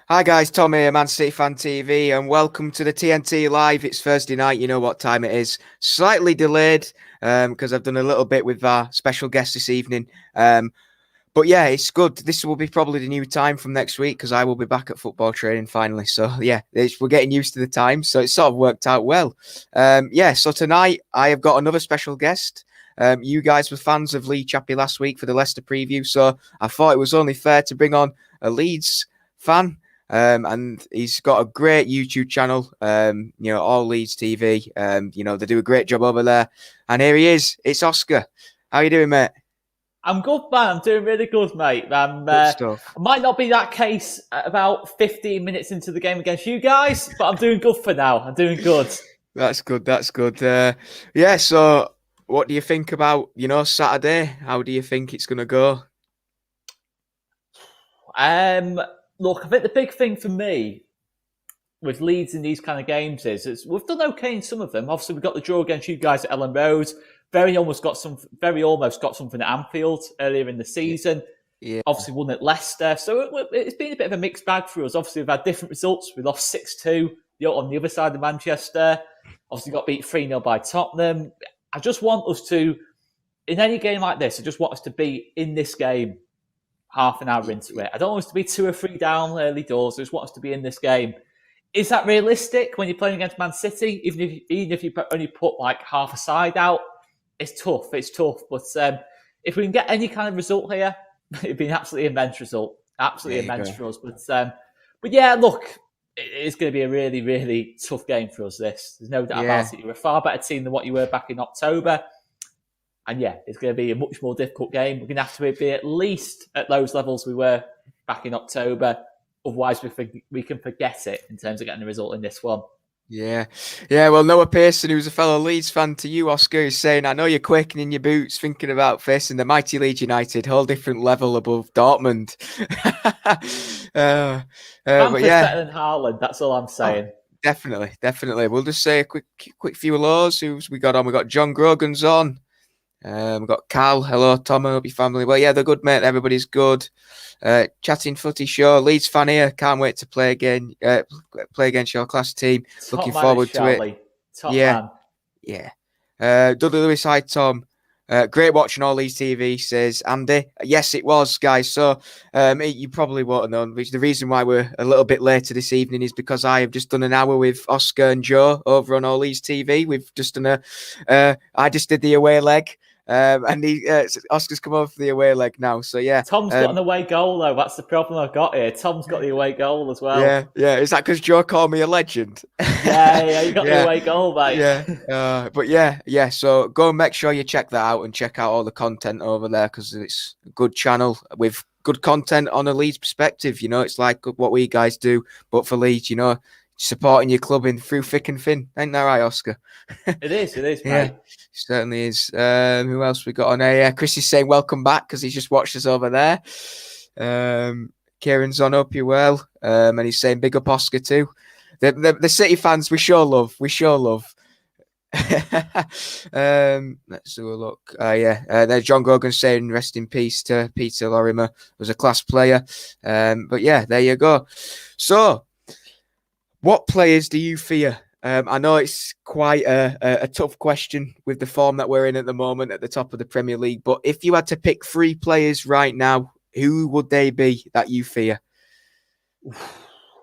Hi guys, Tom here, Man City Fan TV, and welcome to the TNT Live. It's Thursday night, you know what time it is. Slightly delayed because I've done a little bit with our special guest this evening. But yeah, it's good. This will be probably the new time from next week because I will be back at football training finally. So yeah, we're getting used to the time, so it sort of worked out well. So tonight I have got another special guest. You guys were fans of Lee Chappie last week for the Leicester preview, so I thought it was only fair to bring on a Leeds fan. And he's got a great YouTube channel, All Leeds TV. They do a great job over there. And here he is. It's Oscar. How you doing, mate? I'm good, man. I'm doing really good, mate. Good stuff. I might not be that case at about 15 minutes into the game against you guys, but I'm doing good for now. I'm doing good. That's good. That's good. So what do you think about, Saturday? How do you think it's going to go? Look, I think the big thing for me with Leeds in these kind of games is we've done okay in some of them. Obviously, we got the draw against you guys at Ellen Road. Very almost got something at Anfield earlier in the season. Yeah. Obviously won at Leicester. So it's been a bit of a mixed bag for us. Obviously, we've had different results. We lost 6-2 on the other side of Manchester. Obviously got beat 3-0 by Tottenham. I just want us to, in any game like this, I just want us to be in this game half an hour into it. I don't want us to be 2 or 3 down early doors. I just want us to be in this game. Is that realistic when you're playing against Man City? Even if you only put like half a side out, it's tough. It's tough. But if we can get any kind of result here, it'd be an absolutely immense result. Absolutely immense for us. But yeah, look, it's going to be a really, really tough game for us, this. There's no doubt about it. You're a far better team than what you were back in October. And yeah, it's going to be a much more difficult game. We're going to have to be at least at those levels we were back in October. Otherwise, we can forget it in terms of getting a result in this one. Yeah. Well, Noah Pearson, who's a fellow Leeds fan to you, Oscar, is saying, I know you're quaking in your boots thinking about facing the mighty Leeds United, whole different level above Dortmund. Bamford's better than Haaland, that's all I'm saying. Oh, definitely. We'll just say a quick few hellos. Who's we got on? We got John Grogan's on. We've got Cal. Hello, Tom. I hope your family. Well, yeah, they're good, mate. Everybody's good. Chatting footy show. Leeds fan here. Can't wait to play again. Play against your class team. Top Looking forward to it. Top man. Dudley Lewis, hi Tom. Great watching All Leeds TV, says Andy. Yes, it was, guys. So you probably won't have known. The reason why we're a little bit later this evening is because I have just done an hour with Oscar and Joe over on All Leeds TV. We've just done I just did the away leg. And Oscar's come over for the away leg now. So yeah, Tom's got an away goal though. That's the problem I've got here. Tom's got the away goal as well. Yeah. Is that because Joe called me a legend? Yeah. You got the away goal, mate. Yeah. So go and make sure you check that out and check out all the content over there because it's a good channel with good content on a Leeds perspective. It's like what we guys do, but for Leeds. Supporting your club through thick and thin. Ain't that right, Oscar? It is, mate. Yeah, certainly is. Who else we got on here? Yeah, Chris is saying welcome back because he's just watched us over there. Kieran's on, hope you well. And he's saying big up Oscar too. The City fans, we sure love. Let's have a look. There's John Gogan saying rest in peace to Peter Lorimer, was a class player. But yeah, there you go. So, what players do you fear? I know it's quite a tough question with the form that we're in at the moment at the top of the Premier League, but if you had to pick 3 players right now, who would they be that you fear?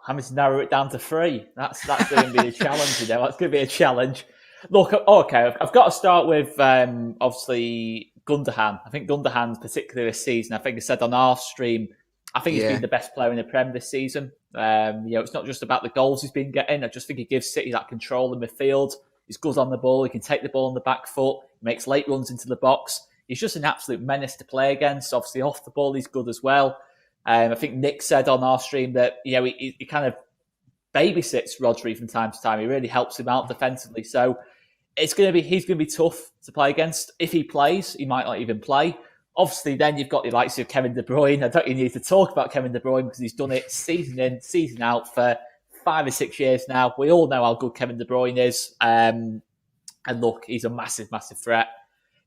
Having to narrow it down to 3. That's going to be a challenge, That's going to be a challenge. Look, okay, I've got to start with, obviously, Gundogan. I think Gundogan, particularly this season, I think I said on our stream, I think he's been the best player in the Prem this season. It's not just about the goals he's been getting. I just think he gives City that control in midfield. He's good on the ball. He can take the ball on the back foot. He makes late runs into the box. He's just an absolute menace to play against. Obviously, off the ball, he's good as well. I think Nick said on our stream that he kind of babysits Rodri from time to time. He really helps him out defensively. So he's going to be tough to play against. If he plays, he might not even play. Obviously, then you've got the likes of Kevin De Bruyne. I don't even need to talk about Kevin De Bruyne because he's done it season in, season out for 5 or 6 years now. We all know how good Kevin De Bruyne is. And look, he's a massive, massive threat.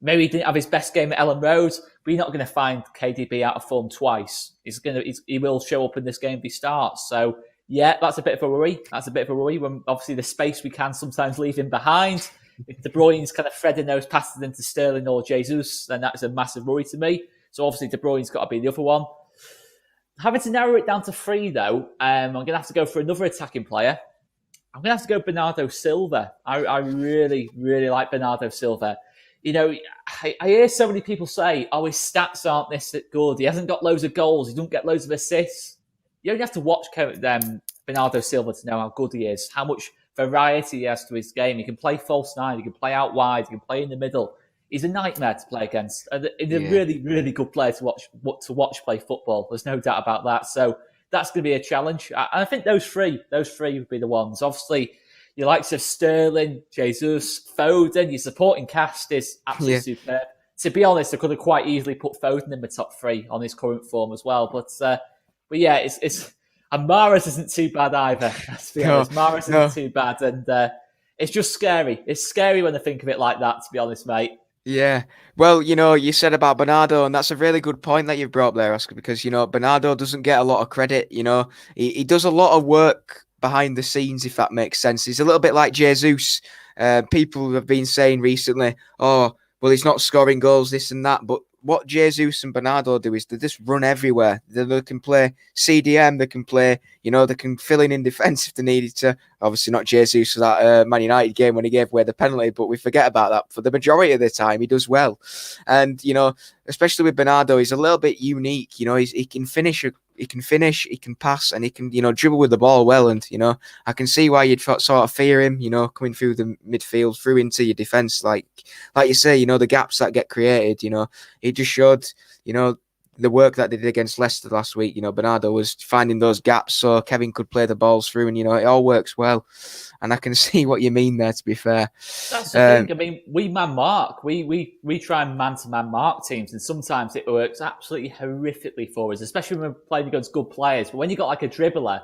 Maybe he didn't have his best game at Ellen Road, but you're not going to find KDB out of form twice. He will show up in this game if he starts. So, yeah, that's a bit of a worry. When obviously the space we can sometimes leave him behind. If De Bruyne's kind of threading those passes into Sterling or Jesus, then that's a massive worry to me. So obviously De Bruyne's got to be the other one. Having to narrow it down to 3, though, I'm going to have to go for another attacking player. I'm going to have to go Bernardo Silva. I really, really like Bernardo Silva. You know, I hear so many people say, his stats aren't this good. He hasn't got loads of goals. He don't get loads of assists. You only have to watch Bernardo Silva to know how good he is, how much variety he has to his game. He can play false nine. He can play out wide. He can play in the middle. He's a nightmare to play against. He's a really, really good player to watch play football. There's no doubt about that. So that's going to be a challenge. And I think those three would be the ones. Obviously, your likes of Sterling, Jesus, Foden, your supporting cast is absolutely superb. To be honest, I could have quite easily put Foden in the top 3 on his current form as well. But yeah, it's and Mahrez isn't too bad either. To be honest, Mahrez isn't too bad, and it's just scary. It's scary when I think of it like that. To be honest, mate. Yeah. Well, you said about Bernardo, and that's a really good point that you've brought up there, Oscar, because, Bernardo doesn't get a lot of credit. He does a lot of work behind the scenes, if that makes sense. He's a little bit like Jesus. People have been saying recently, well, he's not scoring goals, this and that. But what Jesus and Bernardo do is they just run everywhere. They can play CDM, they can play, they can fill in defence if they needed to. Obviously not Jesus for that Man United game when he gave away the penalty, but we forget about that. For the majority of the time, he does well. And, especially with Bernardo, he's a little bit unique. He can finish, he can pass, and he can, dribble with the ball well. And, I can see why you'd sort of fear him, coming through the midfield, through into your defence. Like you say, the gaps that get created, he just showed, the work that they did against Leicester last week. Bernardo was finding those gaps so Kevin could play the balls through, and, it all works well. And I can see what you mean there, to be fair. That's the thing. I mean, we man mark. We try and man-to-man mark teams, and sometimes it works absolutely horrifically for us, especially when we're playing against good players. But when you got like a dribbler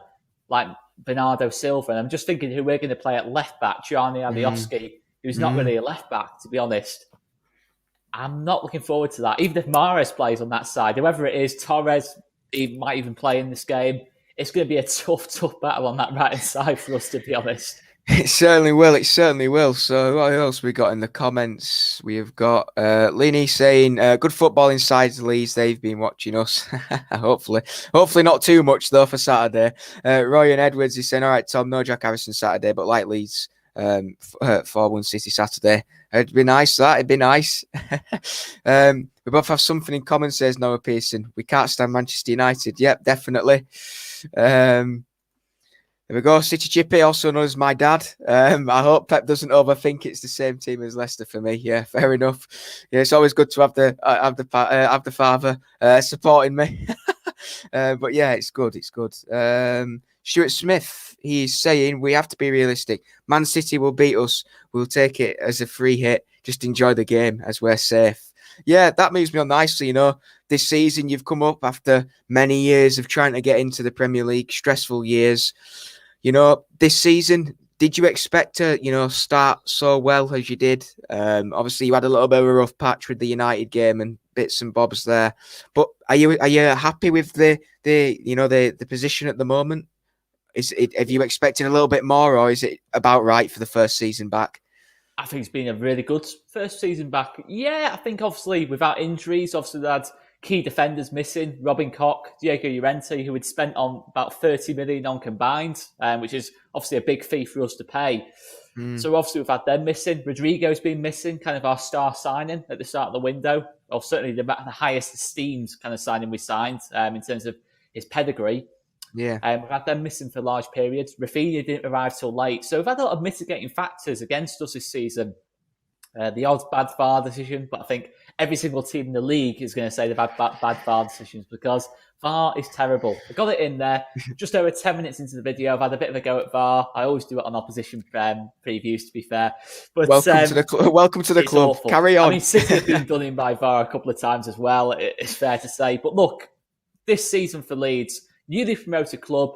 like Bernardo Silva, and I'm just thinking who we're going to play at left-back, Gianni Alioski, who's not really a left-back, to be honest. I'm not looking forward to that. Even if Mahrez plays on that side, whoever it is, Torres, he might even play in this game. It's going to be a tough battle on that right-hand side for us, to be honest. It certainly will. So what else we got in the comments? We've got Lini saying, good football inside Leeds. They've been watching us. Hopefully not too much, though, for Saturday. Roy and Edwards is saying, all right, Tom, no Jack Harrison Saturday, but like Leeds. 4-1 City Saturday. It'd be nice, that. It'd be nice. We both have something in common, says Noah Pearson. We can't stand Manchester United. Yep, definitely. There we go. City Chippy, also known as my dad. I hope Pep doesn't overthink it's the same team as Leicester for me. Yeah, fair enough. Yeah, it's always good to have the father supporting me. But yeah, it's good. It's good. Stuart Smith, he's saying we have to be realistic. Man City will beat us. We'll take it as a free hit. Just enjoy the game as we're safe. Yeah, that moves me on nicely. This season you've come up after many years of trying to get into the Premier League, stressful years. This season, did you expect to, start so well as you did? Obviously, you had a little bit of a rough patch with the United game and bits and bobs there. But are you happy with the position at the moment? Have you expected a little bit more, or is it about right for the first season back? I think it's been a really good first season back. Yeah, I think obviously without injuries, obviously they had key defenders missing, Robin Koch, Diego Llorente, who had spent on about 30 million on combined, which is obviously a big fee for us to pay. So obviously we've had them missing. Rodrigo's been missing, kind of our star signing at the start of the window, or certainly the highest esteemed kind of signing we signed in terms of his pedigree. Yeah, we've had them missing for large periods. Rafinha didn't arrive till late. So we've had a lot of mitigating factors against us this season. The odd bad VAR decision, but I think every single team in the league is going to say they've had bad VAR decisions because VAR is terrible. I got it in there. Just over 10 minutes into the video, I've had a bit of a go at VAR. I always do it on opposition previews, to be fair. But welcome to the club. Awful. Carry on. I mean, City have been done in by VAR a couple of times as well, it's fair to say. But look, this season for Leeds, newly promoted club,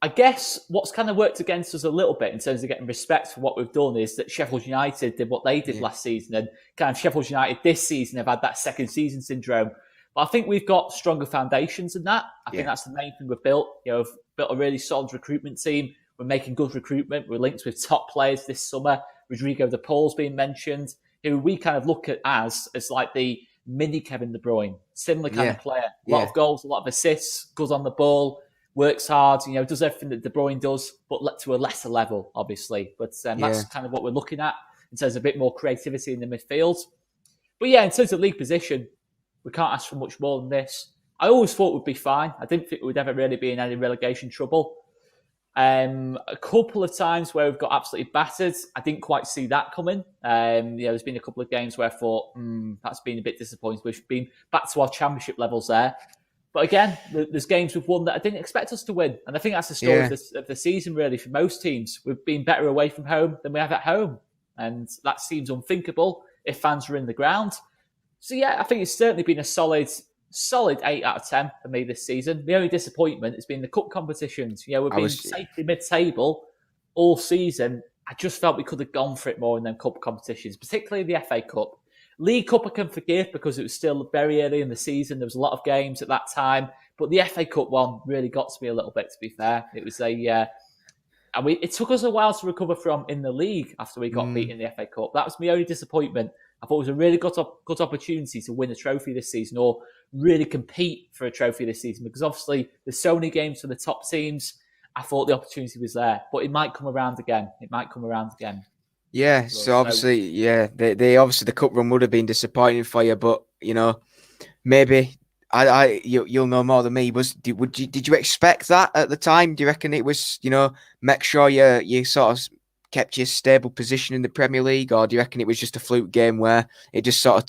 I guess what's kind of worked against us a little bit in terms of getting respect for what we've done is that Sheffield United did what they did last season, and kind of Sheffield United this season have had that second season syndrome. But I think we've got stronger foundations than that. I think that's the main thing we've built. We've built a really solid recruitment team. We're making good recruitment. We're linked with top players this summer. Rodrigo de Paul's been mentioned, who we kind of look at as like the mini Kevin De Bruyne, similar kind of player. A lot of goals, a lot of assists, goes on the ball, works hard, does everything that De Bruyne does, but to a lesser level, obviously. But that's kind of what we're looking at in terms of a bit more creativity in the midfield. But yeah, in terms of league position, we can't ask for much more than this. I always thought we'd be fine. I didn't think we'd ever really be in any relegation trouble. A couple of times where we've got absolutely battered, I didn't quite see that coming. There's been a couple of games where I thought, that's been a bit disappointing. We've been back to our championship levels there. But again, there's games we've won that I didn't expect us to win. And I think that's the story of the season, really, for most teams. We've been better away from home than we have at home. And that seems unthinkable if fans were in the ground. So yeah, I think it's certainly been a solid 8 out of 10 for me this season. The only disappointment has been the cup competitions. We've been safely mid-table all season. I just felt we could have gone for it more in them cup competitions, particularly the FA Cup. League Cup I can forgive because it was still very early in the season. There was a lot of games at that time. But the FA Cup one really got to me a little bit, to be fair. It was it took us a while to recover from in the league after we got beaten in the FA Cup. That was my only disappointment. I thought it was a really good opportunity to win a trophy this season or really compete for a trophy this season because obviously there's so many games for the top teams. I thought the opportunity was there, but it might come around again. Yeah, so obviously, they obviously the cup run would have been disappointing for you, but maybe you'll know more than me. Did you expect that at the time? Do you reckon it was make sure you sort of kept your stable position in the Premier League, or do you reckon it was just a fluke game where it just sort of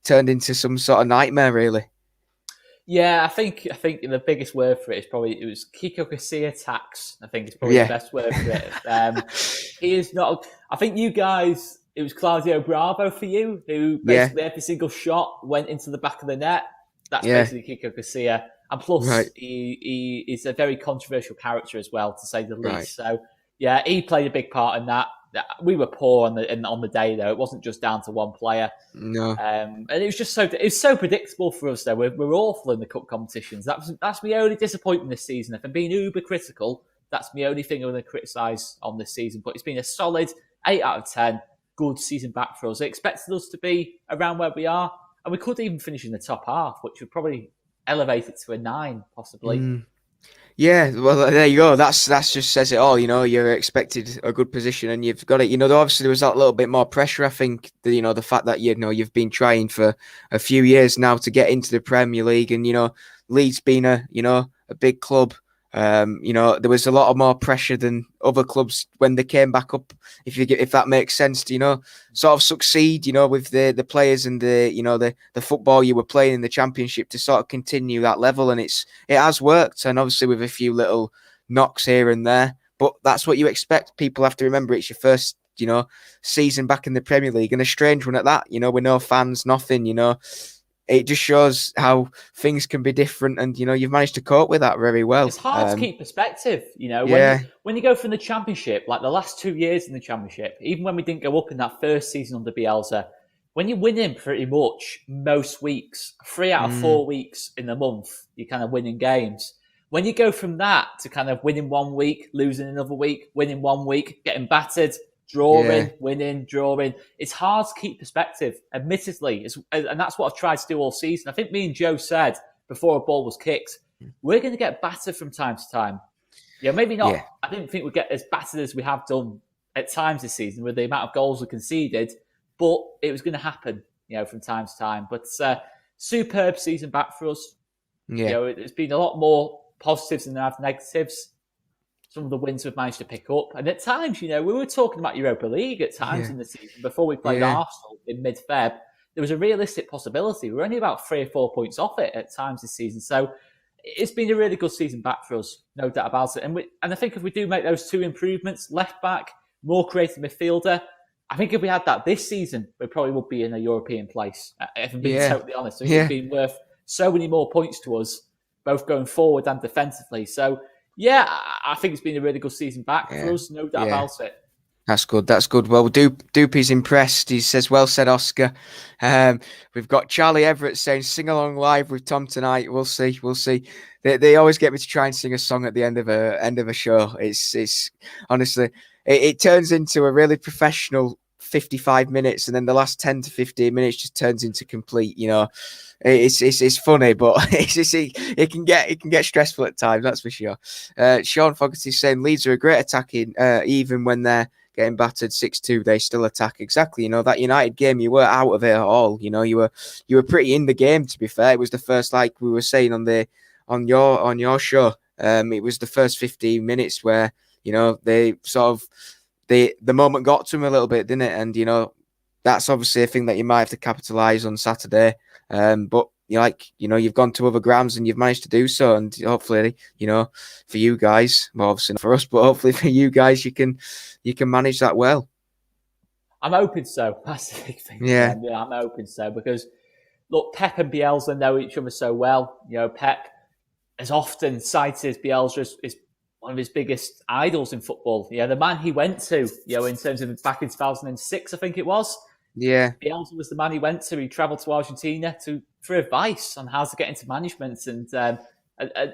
turned into some sort of nightmare, really? Yeah, I think the biggest word for it is probably it was Kiko Casilla tax. I think it's probably the best word for it. He is not. I think you guys. It was Claudio Bravo for you, who basically every single shot went into the back of the net. That's basically Kiko Casilla, and plus he is a very controversial character as well, to say the least. Right. So yeah, he played a big part in that. We were poor on the day, though. It wasn't just down to one player. No, and it was just so predictable for us. Though we're awful in the cup competitions. That's my only disappointment this season. If I'm being uber critical, that's my only thing I'm going to criticise on this season. But it's been a solid 8 out of 10. Good season back for us. I expected us to be around where we are, and we could even finish in the top half, which would probably elevate it to a 9, possibly. Yeah, well, there you go. That's just says it all. You're expected a good position, and you've got it. Obviously there was that little bit more pressure. I think the fact that you've been trying for a few years now to get into the Premier League, and Leeds being a big club. There was a lot of more pressure than other clubs when they came back up. If that makes sense, to sort of succeed, with the players and the football you were playing in the Championship to sort of continue that level, and it has worked. And obviously with a few little knocks here and there, but that's what you expect. People have to remember it's your first season back in the Premier League, and a strange one at that. With no fans, nothing. It just shows how things can be different, and you've managed to cope with that very well. It's hard to keep perspective, when you go from the Championship, like the last 2 years in the Championship, even when we didn't go up in that first season under Bielsa, when you're winning pretty much most weeks, 3 out of 4 weeks in the month, you're kind of winning games. When you go from that to kind of winning 1 week, losing another week, winning 1 week, getting battered, drawing, winning, drawing. It's hard to keep perspective, admittedly. And that's what I've tried to do all season. I think me and Joe said before a ball was kicked, we're going to get battered from time to time. Yeah, maybe not. Yeah. I didn't think we'd get as battered as we have done at times this season with the amount of goals we conceded, but it was going to happen, from time to time. But superb season back for us. Yeah. It's been a lot more positives than there have negatives. Some of the wins we've managed to pick up. And at times, we were talking about Europa League at times in the season before we played Arsenal in mid-Feb. There was a realistic possibility. We were only about 3 or 4 points off it at times this season. So it's been a really good season back for us, no doubt about it. And I think if we do make those 2 improvements, left back, more creative midfielder, I think if we had that this season, we probably would be in a European place, if I'm being totally honest. It's been worth so many more points to us, both going forward and defensively. So Yeah, I think it's been a really good season back for us, no doubt Yeah. about it. That's good. That's good. Well, Doopy's impressed. He says, "Well said, Oscar." We've got Charlie Everett saying, "Sing along live with Tom tonight." We'll see. We'll see. They always get me to try and sing a song at the end of a show. It's honestly, it turns into a really professional 55 minutes, and then the last 10 to 15 minutes just turns into complete. It's funny, but it can get stressful at times. That's for sure. Sean Fogarty is saying Leeds are a great attacking, even when they're getting battered 6-2, they still attack. Exactly. That United game, you were out of it at all. You were pretty in the game, to be fair. It was the first, like we were saying on your show. It was the first 15 minutes where, they sort of the moment got to them a little bit, didn't it? And that's obviously a thing that you might have to capitalize on Saturday. But you've gone to other grounds and you've managed to do so, and hopefully, for you guys, well, obviously not for us, but hopefully for you guys, you can manage that well. I'm hoping so. That's the big thing. Yeah, I'm hoping so, because look, Pep and Bielsa know each other so well. Pep has often cited Bielsa as one of his biggest idols in football. The man he went to, in terms of back in 2006, I think it was. Yeah. Bielsa was the man he went to. He travelled to Argentina for advice on how to get into management, and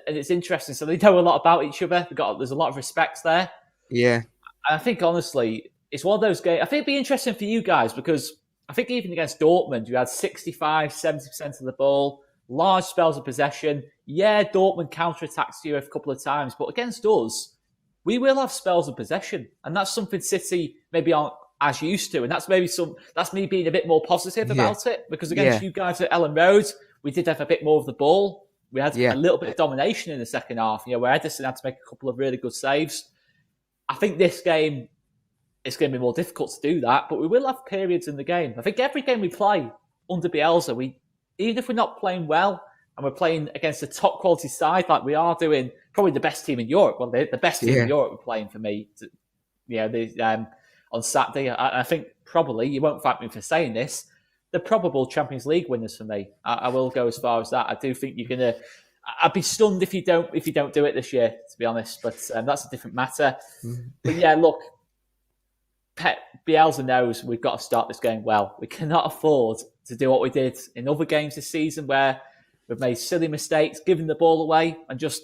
it's interesting. So they know a lot about each other. There's a lot of respect there. Yeah. And I think honestly, it's one of those games. I think it'd be interesting for you guys, because I think even against Dortmund, you had 65, 70% of the ball, large spells of possession. Yeah, Dortmund counterattacks you a couple of times, but against us, we will have spells of possession, and that's something City maybe aren't as used to, and that's me being a bit more positive about it, because against you guys at Ellen Road, we did have a bit more of the ball. We had a little bit of domination in the second half, where Edison had to make a couple of really good saves. I think this game, it's going to be more difficult to do that, but we will have periods in the game. I think every game we play under Bielsa, even if we're not playing well and we're playing against a top quality side like we are doing, probably the best team in Europe. Well, the best team in Europe we're playing for me. On Saturday, I think probably, you won't fight me for saying this, the probable Champions League winners for me. I will go as far as that. I do think you're gonna. I'd be stunned if you don't do it this year, to be honest. But that's a different matter. But yeah, look, Pep Bielsa knows we've got to start this game well. We cannot afford to do what we did in other games this season, where we've made silly mistakes, giving the ball away, and just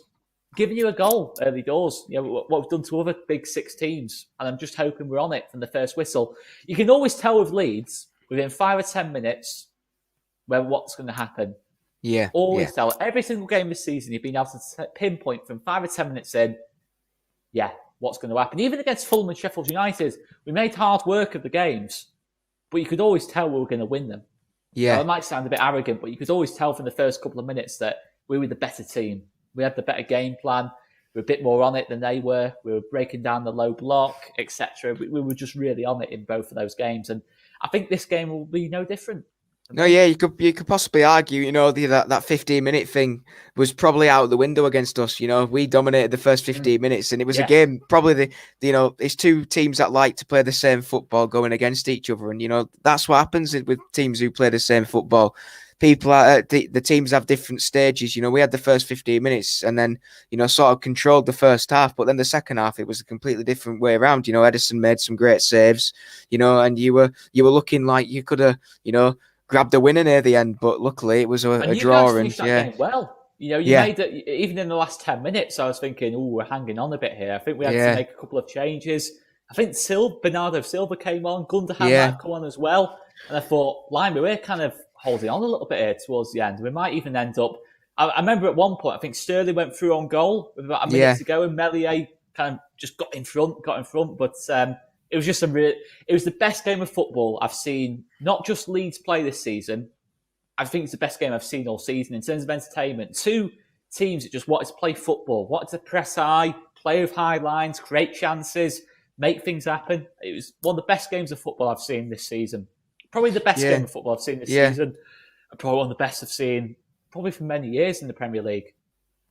giving you a goal early doors. What we've done to other big six teams. And I'm just hoping we're on it from the first whistle. You can always tell with Leeds, within 5 or 10 minutes, what's going to happen. Yeah. Always tell. Every single game this season, you've been able to pinpoint from 5 or 10 minutes in, what's going to happen. Even against Fulham and Sheffield United, we made hard work of the games, but you could always tell we were going to win them. It might sound a bit arrogant, but you could always tell from the first couple of minutes that we were the better team. We had the better game plan. We were a bit more on it than they were. We were breaking down the low block, etc. We were just really on it in both of those games. And I think this game will be no different. No, yeah, you could possibly argue, that 15-minute thing was probably out the window against us. We dominated the first 15 minutes, and it was a game, probably it's two teams that like to play the same football going against each other. And, that's what happens with teams who play the same football. People the teams have different stages. We had the first 15 minutes and then, sort of controlled the first half, but then the second half, it was a completely different way around. Edison made some great saves, and you were looking like you could have, grabbed a winner near the end, but luckily it was a draw. And game well. You made it, even in the last 10 minutes, I was thinking, we're hanging on a bit here. I think we had to make a couple of changes. I think Bernardo Silva came on, Gundogan might have come on as well. And I thought, we're kind of holding on a little bit here towards the end. We might even end up. I remember at one point, I think Sterling went through on goal with about a minute to go, and Meslier kind of just got in front. But it was just it was the best game of football I've seen. Not just Leeds play this season. I think it's the best game I've seen all season in terms of entertainment. Two teams that just wanted to play football, wanted to press high, play with high lines, create chances, make things happen. It was one of the best games of football I've seen this season. Probably the best game of football I've seen this season. Probably one of the best I've seen probably for many years in the Premier League.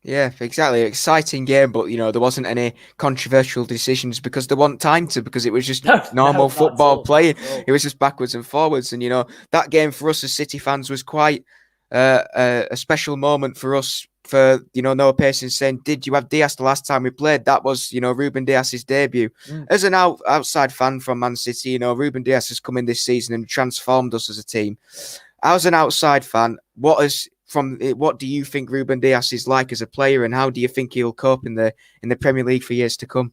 Yeah, exactly. Exciting game, but there wasn't any controversial decisions because there wasn't time to, because it was just normal football playing. It was just backwards and forwards. And that game for us as City fans was quite a special moment for us. For Noah Pearson saying, "Did you have Diaz the last time we played?" That was Ruben Diaz's debut. As an outside fan from Man City, Ruben Diaz has come in this season and transformed us as a team. As an outside fan, what do you think Ruben Diaz is like as a player, and how do you think he'll cope in the Premier League for years to come?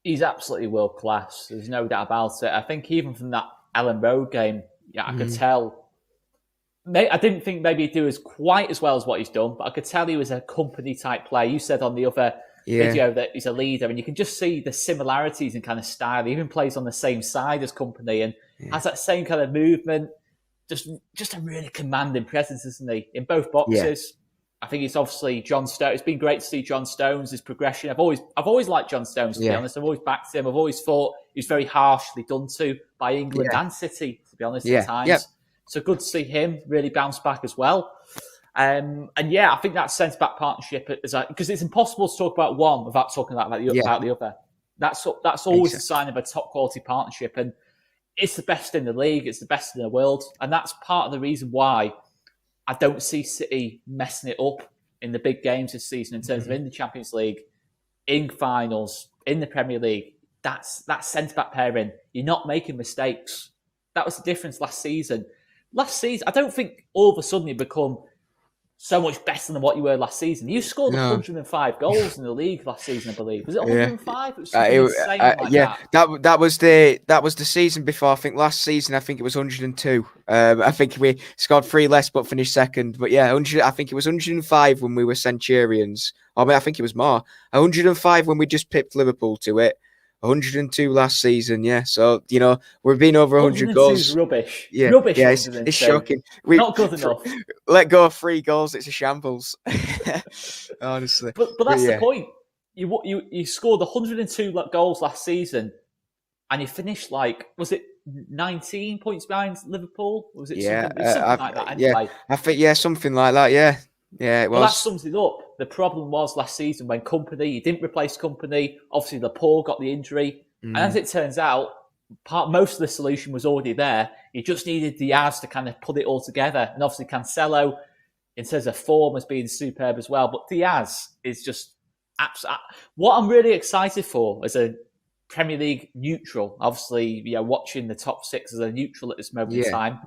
He's absolutely world class. There's no doubt about it. I think even from that Ellen Road game, I could tell. I didn't think maybe he'd do quite as well as what he's done, but I could tell he was a company type player. You said on the other video that he's a leader, and you can just see the similarities in kind of style. He even plays on the same side as company and has that same kind of movement. Just a really commanding presence, isn't he? In both boxes. Yeah. I think it's obviously John Stones. It's been great to see John Stones' his progression. I've always liked John Stones, to be honest. I've always backed him. I've always thought he was very harshly done to by England and City, to be honest, at times. Yeah. So good to see him really bounce back as well. And I think that centre-back partnership is because it's impossible to talk about one without talking about the other. That's always a sign of a top-quality partnership. And it's the best in the league. It's the best in the world. And that's part of the reason why I don't see City messing it up in the big games this season in terms of in the Champions League, in finals, in the Premier League. That's centre-back pairing. You're not making mistakes. That was the difference last season. I don't think all of a sudden you become so much better than what you were last season. You scored 105 goals in the league last season, I believe. Was it 105? It was insane that. That was the season before. I think last season, I think it was 102. I think we scored 3 less, but finished second. But yeah, I think it was 105 when we were Centurions. I think it was more. 105 when we just pipped Liverpool to it. 102 last season, yeah. So, we've been over 100 goals. Rubbish. Yeah, rubbish. Yeah, it's shocking. Not good enough. Let go of 3 goals, it's a shambles. Honestly. But that's the point. You scored 102 goals last season, and you finished was it 19 points behind Liverpool? Or was it something like that anyway? Yeah, I think, something like that, yeah. Yeah, it was. Well, that sums it up. The problem was last season when you didn't replace Company. Obviously, Laporte got the injury. And as it turns out, most of the solution was already there. You just needed Diaz to kind of put it all together. And obviously, Cancelo, in terms of form, has been superb as well. But Diaz is just absolutely... What I'm really excited for as a Premier League neutral, obviously, watching the top 6 as a neutral at this moment in time,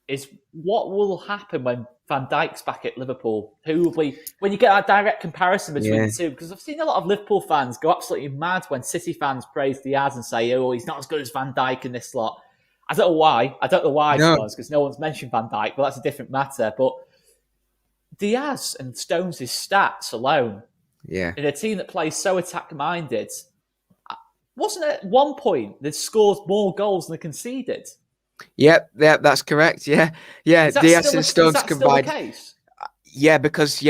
is what will happen when Van Dijk's back at Liverpool. Who will be, when you get that direct comparison between the two? Because I've seen a lot of Liverpool fans go absolutely mad when City fans praise Diaz and say, "Oh, he's not as good as Van Dijk in this lot." I don't know why. Because no one's mentioned Van Dijk, but that's a different matter. But Diaz and Stones' stats alone, in a team that plays so attack-minded, wasn't it at one point they scored more goals than they conceded? Yep, that's correct. Yeah. Diaz and Stones combined. Still the case? Yeah, because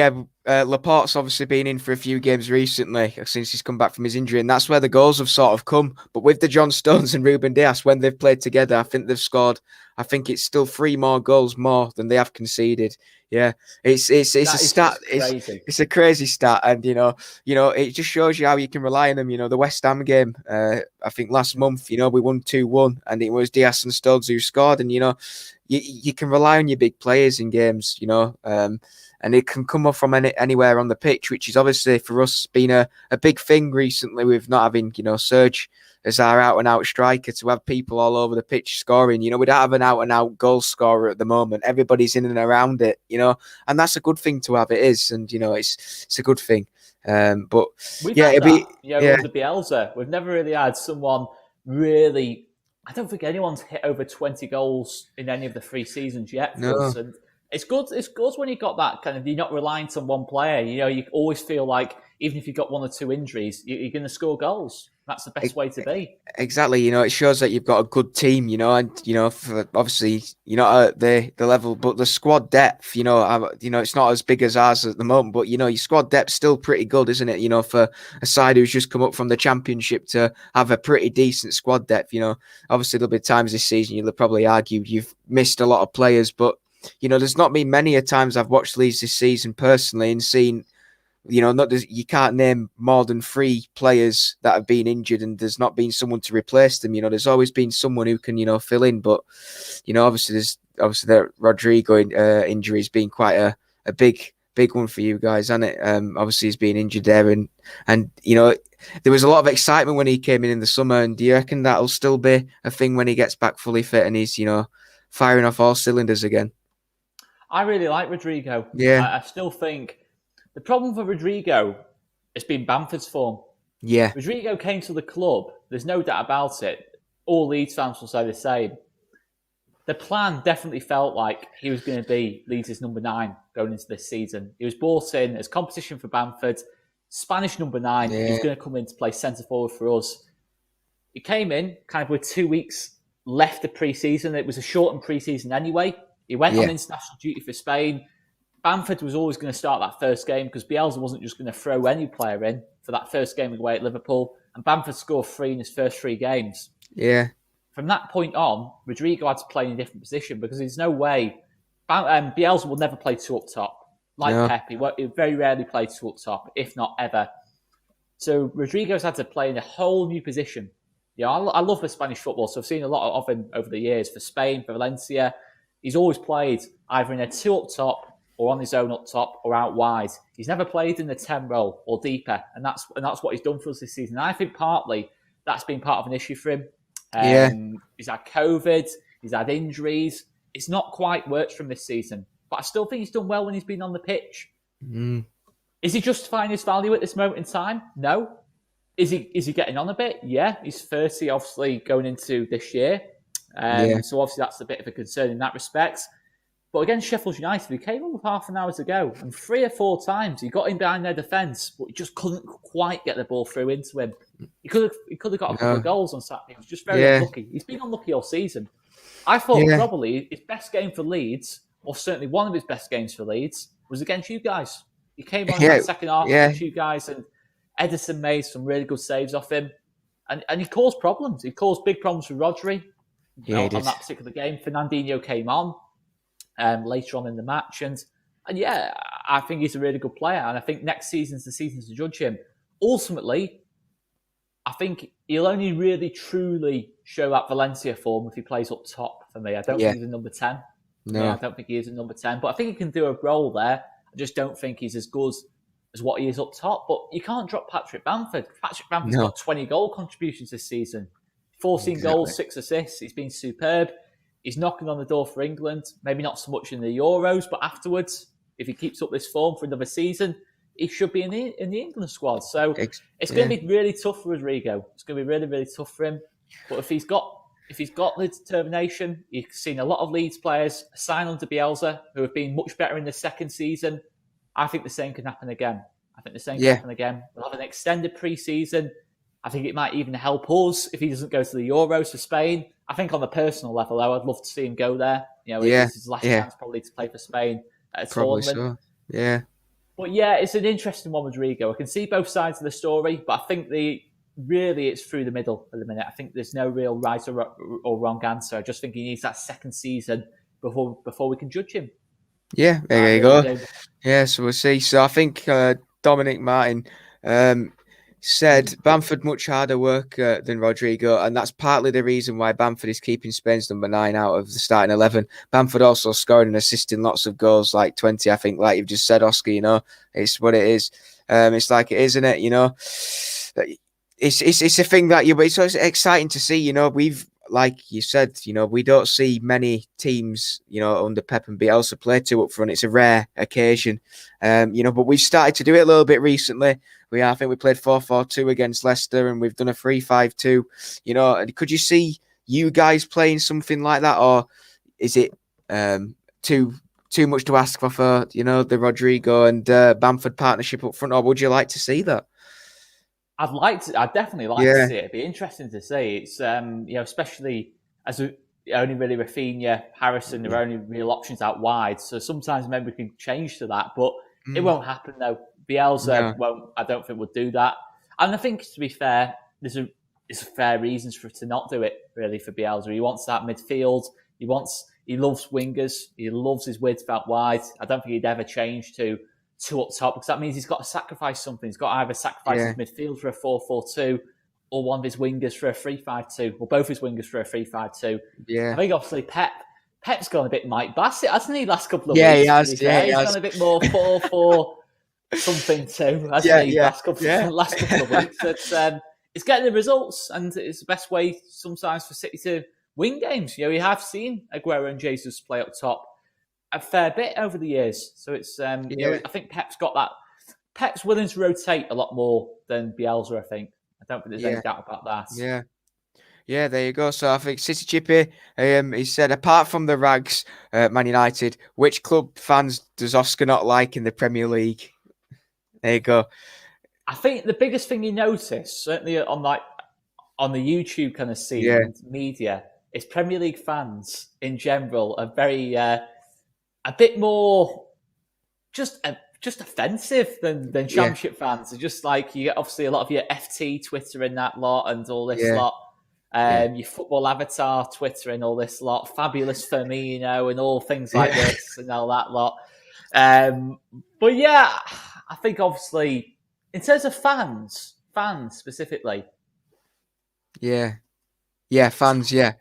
Laporte's obviously been in for a few games recently since he's come back from his injury, and that's where the goals have sort of come. But with the John Stones and Ruben Diaz, when they've played together, I think they've scored. I think it's still 3 more goals more than they have conceded. Yeah, it's a stat. It's a crazy stat, and it just shows you how you can rely on them. The West Ham game, I think last month, we won 2-1, and it was Diaz and Stones who scored, and you can rely on your big players in games, and it can come off from anywhere on the pitch, which is obviously for us been a big thing recently with not having, Serge as our out-and-out striker, to have people all over the pitch scoring. We don't have an out-and-out goal scorer at the moment. Everybody's in and around it, and that's a good thing to have. It is, and, it's a good thing. But we've had under Bielsa, we've never really had someone really... I don't think anyone's hit over 20 goals in any of the 3 seasons yet for us. And it's good when you've got that kind of, you're not reliant on one player. You always feel like even if you've got 1 or 2 injuries, you're going to score goals. That's the best way to be. Exactly. It shows that you've got a good team, and, for obviously, you're not at the level, but the squad depth, it's not as big as ours at the moment, but, your squad depth's still pretty good, isn't it? For a side who's just come up from the Championship to have a pretty decent squad depth, obviously there'll be times this season you'll probably argue you've missed a lot of players, but, there's not been many a times I've watched Leeds this season personally and seen, you can't name more than 3 players that have been injured and there's not been someone to replace them. There's always been someone who can, fill in. But, obviously obviously the Rodrigo injury has been quite a big one for you guys, hasn't it? Obviously he's been injured there, and there was a lot of excitement when he came in the summer. And do you reckon that'll still be a thing when he gets back fully fit and he's firing off all cylinders again? I really like Rodrigo. Yeah, I still think the problem for Rodrigo has been Bamford's form. yeah, Rodrigo came to the club. There's no doubt about it. All Leeds fans will say the same. The plan definitely felt like he was going to be Leeds' number 9 going into this season. He was brought in as competition for Bamford, Spanish number 9. yeah. He was going to come in to play centre forward for us. He came in kind of with 2 weeks left of pre-season. It was a shortened pre-season anyway. He went on international duty for Spain. Bamford was always going to start that first game because Bielsa wasn't just going to throw any player in for that first game away at Liverpool. And Bamford scored 3 in his first 3 games. Yeah. From that point on, Rodrigo had to play in a different position because there's no way. Bielsa will never play 2 up top. Like Pep, he very rarely played 2 up top, if not ever. So Rodrigo's had to play in a whole new position. Yeah, I love the Spanish football, so I've seen a lot of him over the years for Spain, for Valencia. He's always played either in a 2 up top or on his own up top or out wide. He's never played in the 10 role or deeper, and that's what he's done for us this season. And I think partly that's been part of an issue for him. He's had COVID, he's had injuries. It's not quite worked for him this season, but I still think he's done well when he's been on the pitch. Is he justifying his value at this moment in time? No. Is he getting on a bit? Yeah, he's 30, obviously going into this year. So obviously that's a bit of a concern in that respect. But against Sheffield United, he came on with half an hour to go, and 3 or 4 times he got in behind their defence, but he just couldn't quite get the ball through into him. He could have got a couple of goals on Saturday. He was just very unlucky. He's been unlucky all season. I thought probably his best game for Leeds, or certainly one of his best games for Leeds, was against you guys. He came on in that second half against you guys, and Edison made some really good saves off him. And he caused problems. He caused big problems for Rodri on that particular game. Fernandinho came on later on in the match. And I think he's a really good player. And I think next season's the season to judge him. Ultimately, I think he'll only really, truly show that Valencia form if he plays up top for me. I don't think he's a number 10. No. Yeah, I don't think he is a number 10. But I think he can do a role there. I just don't think he's as good as what he is up top. But you can't drop Patrick Bamford. Patrick Bamford's got 20 goal contributions this season. 14 goals, 6 assists. He's been superb. He's knocking on the door for England. Maybe not so much in the Euros, but afterwards, if he keeps up this form for another season, he should be in the England squad. So it's going to be really tough for Rodrigo. It's going to be really, really tough for him. But if he's got the determination, you've seen a lot of Leeds players sign on to Bielsa who have been much better in the second season. I think the same can happen again. We'll have an extended pre-season. I think it might even help us if he doesn't go to the Euros for Spain. I think on the personal level, though, I'd love to see him go there. It's his last chance probably to play for Spain at a tournament. So. Yeah. But it's an interesting one with Rodrigo. I can see both sides of the story, but I think it's through the middle at the minute. I think there's no real right or wrong answer. I just think he needs that second season before we can judge him. Yeah, there you go. Yeah, so we'll see. So I think Dominic Martin said Bamford much harder work than Rodrigo, and that's partly the reason why Bamford is keeping Spain's number 9 out of the starting 11. Bamford also scoring and assisting lots of goals, like 20, I think, like you've just said, Oscar. It's what it is. It's like it is, isn't it? It's a thing that it's exciting to see. We've, like you said, we don't see many teams, under Pep and Bielsa play 2 up front. It's a rare occasion, but we've started to do it a little bit recently. I think we played 4-4-2 against Leicester, and we've done a 3-5-2. Could you see you guys playing something like that, or is it too much to ask for the Rodrigo and Bamford partnership up front, or would you like to see that? I'd definitely like to see it. It'd be interesting to see. It's especially as only really Rafinha, Harrison, there are only real options out wide. So sometimes maybe we can change to that, but it won't happen though. Bielsa I don't think would do that. And I think, to be fair, there's fair reasons to not do it really for Bielsa. He wants that midfield. He loves wingers. He loves his width out wide. I don't think he'd ever change to 2 up top, because that means he's got to sacrifice something. He's got to either sacrifice his midfield for a 4-4-2 or one of his wingers for a 3-5-2, or both his wingers for a 3-5-2. Yeah. I think obviously Pep Pep's gone a bit Mike Bassett, hasn't he? Last couple of Yeah, weeks. he To has. be Yeah, fair, he he's has. gone a bit more 4-4 something too, hasn't Yeah, he? yeah, Last couple yeah. of weeks. It's getting the results, and it's the best way sometimes for City to win games. We have seen Aguero and Jesus play up top a fair bit over the years, so it's Yeah. I think Pep's got that. Pep's willing to rotate a lot more than Bielsa. I think. I don't think there's any Yeah. doubt about that. Yeah. Yeah, there you go. So I think City Chippy, he said, apart from the rags, Man United, which club fans does Oscar not like in the Premier League? There you go. I think the biggest thing you notice, certainly on the YouTube kind of scene Yeah, and media, is Premier League fans in general are very a bit more just offensive than yeah, Championship fans. They're just like you get obviously a lot of your FT Twitter in that lot and all this yeah, lot. yeah, Your football avatar Twitter and all this lot, fabulous Firmino and all things like yeah, this and all that lot. But yeah, I think obviously in terms of fans specifically, yeah, yeah, fans, yeah,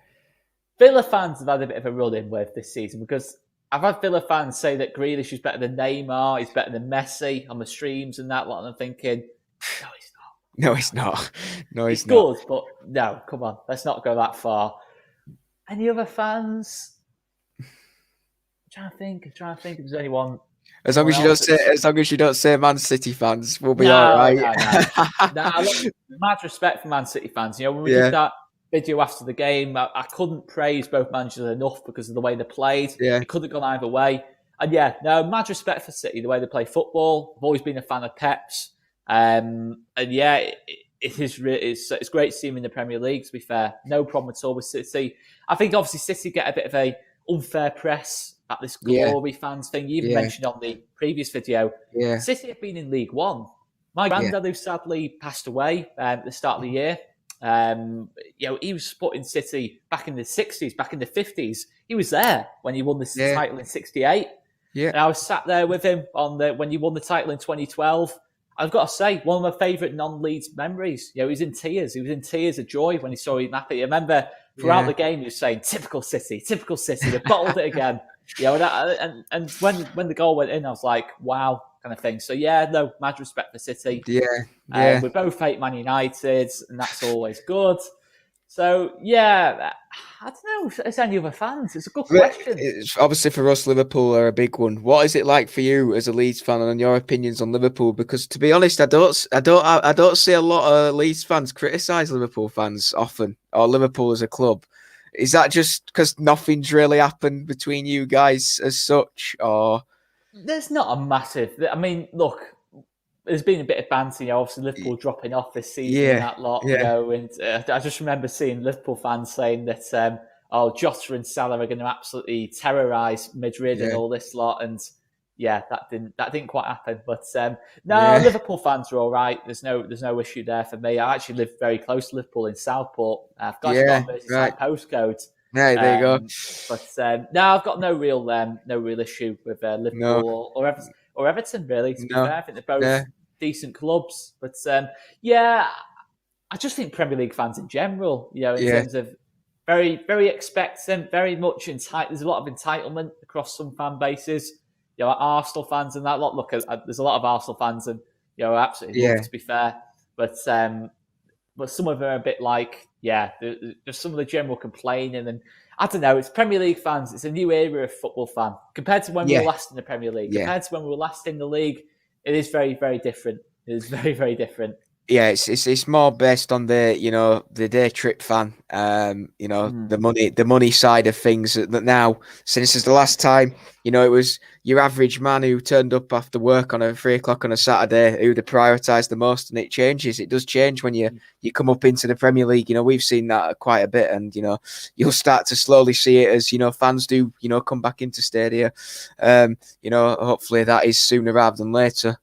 Villa fans have had a bit of a run-in with this season because I've had Villa fans say that Grealish is better than Neymar, he's better than Messi on the streams and that lot, and I'm thinking, no, he's not. no, it's not. No, He's it's not. good, but no, come on, let's not go that far. Any other fans? I'm trying to think if there's anyone As long as you don't else. say, as long as you don't say Man City fans, we'll be all No, right. mad respect for Man City fans. When we Yeah, did that video after the game, I couldn't praise both managers enough because of the way they played. yeah, It could have gone either way. And yeah, no, mad respect for City, the way they play football. I've always been a fan of Pep's. And yeah, it's great to see him in the Premier League, to be fair. No problem at all with City. I think obviously City get a bit of a unfair press at this yeah, glory fans thing. You even yeah, mentioned on the previous video, yeah, City have been in League One. My yeah, granddad, who sadly passed away at the start of the year, he was supporting City back in the 60s, back in the 50s. He was there when he won the yeah, title in 68. yeah, And I was sat there with him when he won the title in 2012. I've got to say, one of my favourite non-Leeds memories. He was in tears. He was in tears of joy when he saw him happy. I remember throughout yeah. the game, he was saying, typical City. They bottled it again. And when the goal went in, I was like, wow, kind of thing. So yeah, no, mad respect for City. Yeah, yeah. We both hate Man United, and that's always good. So yeah, I don't know. Is any other fans? It's a good question. It's obviously for us, Liverpool are a big one. What is it like for you as a Leeds fan, and your opinions on Liverpool? Because to be honest, I don't see a lot of Leeds fans criticise Liverpool fans often, or Liverpool as a club. Is that just because nothing's really happened between you guys as such, or? There's not a massive. I mean, look, there's been a bit of banter, obviously Liverpool dropping off this season and that lot, and I just remember seeing Liverpool fans saying that, Jota and Salah are going to absolutely terrorise Madrid and all this lot, and yeah, that didn't quite happen. But Liverpool fans are all right. There's no issue there for me. I actually live very close to Liverpool in Southport. I've got a Merseyside postcode. Right, there you go. But no, I've got no real issue with Liverpool or Everton, really, to be fair. I think they're both decent clubs. But I just think Premier League fans in general, in terms of very, very expectant, very much entitled. There's a lot of entitlement across some fan bases. Like Arsenal fans and that lot. Look, there's a lot of Arsenal fans and, absolutely love, to be fair. But some of them are a bit like, there's some of the general complaining. And I don't know, it's Premier League fans. It's a new era of football fan. Compared to when we were last in the Premier League, compared to when we were last in the league, it is very, very different. It is very, very different. Yeah, it's more based on the the day trip fan, the money side of things. That now, since it's the last time, it was your average man who turned up after work on a 3 o'clock on a Saturday who they prioritised the most, and it changes. It does change when you come up into the Premier League. We've seen that quite a bit, and you'll start to slowly see it as fans do come back into stadia. Hopefully that is sooner rather than later.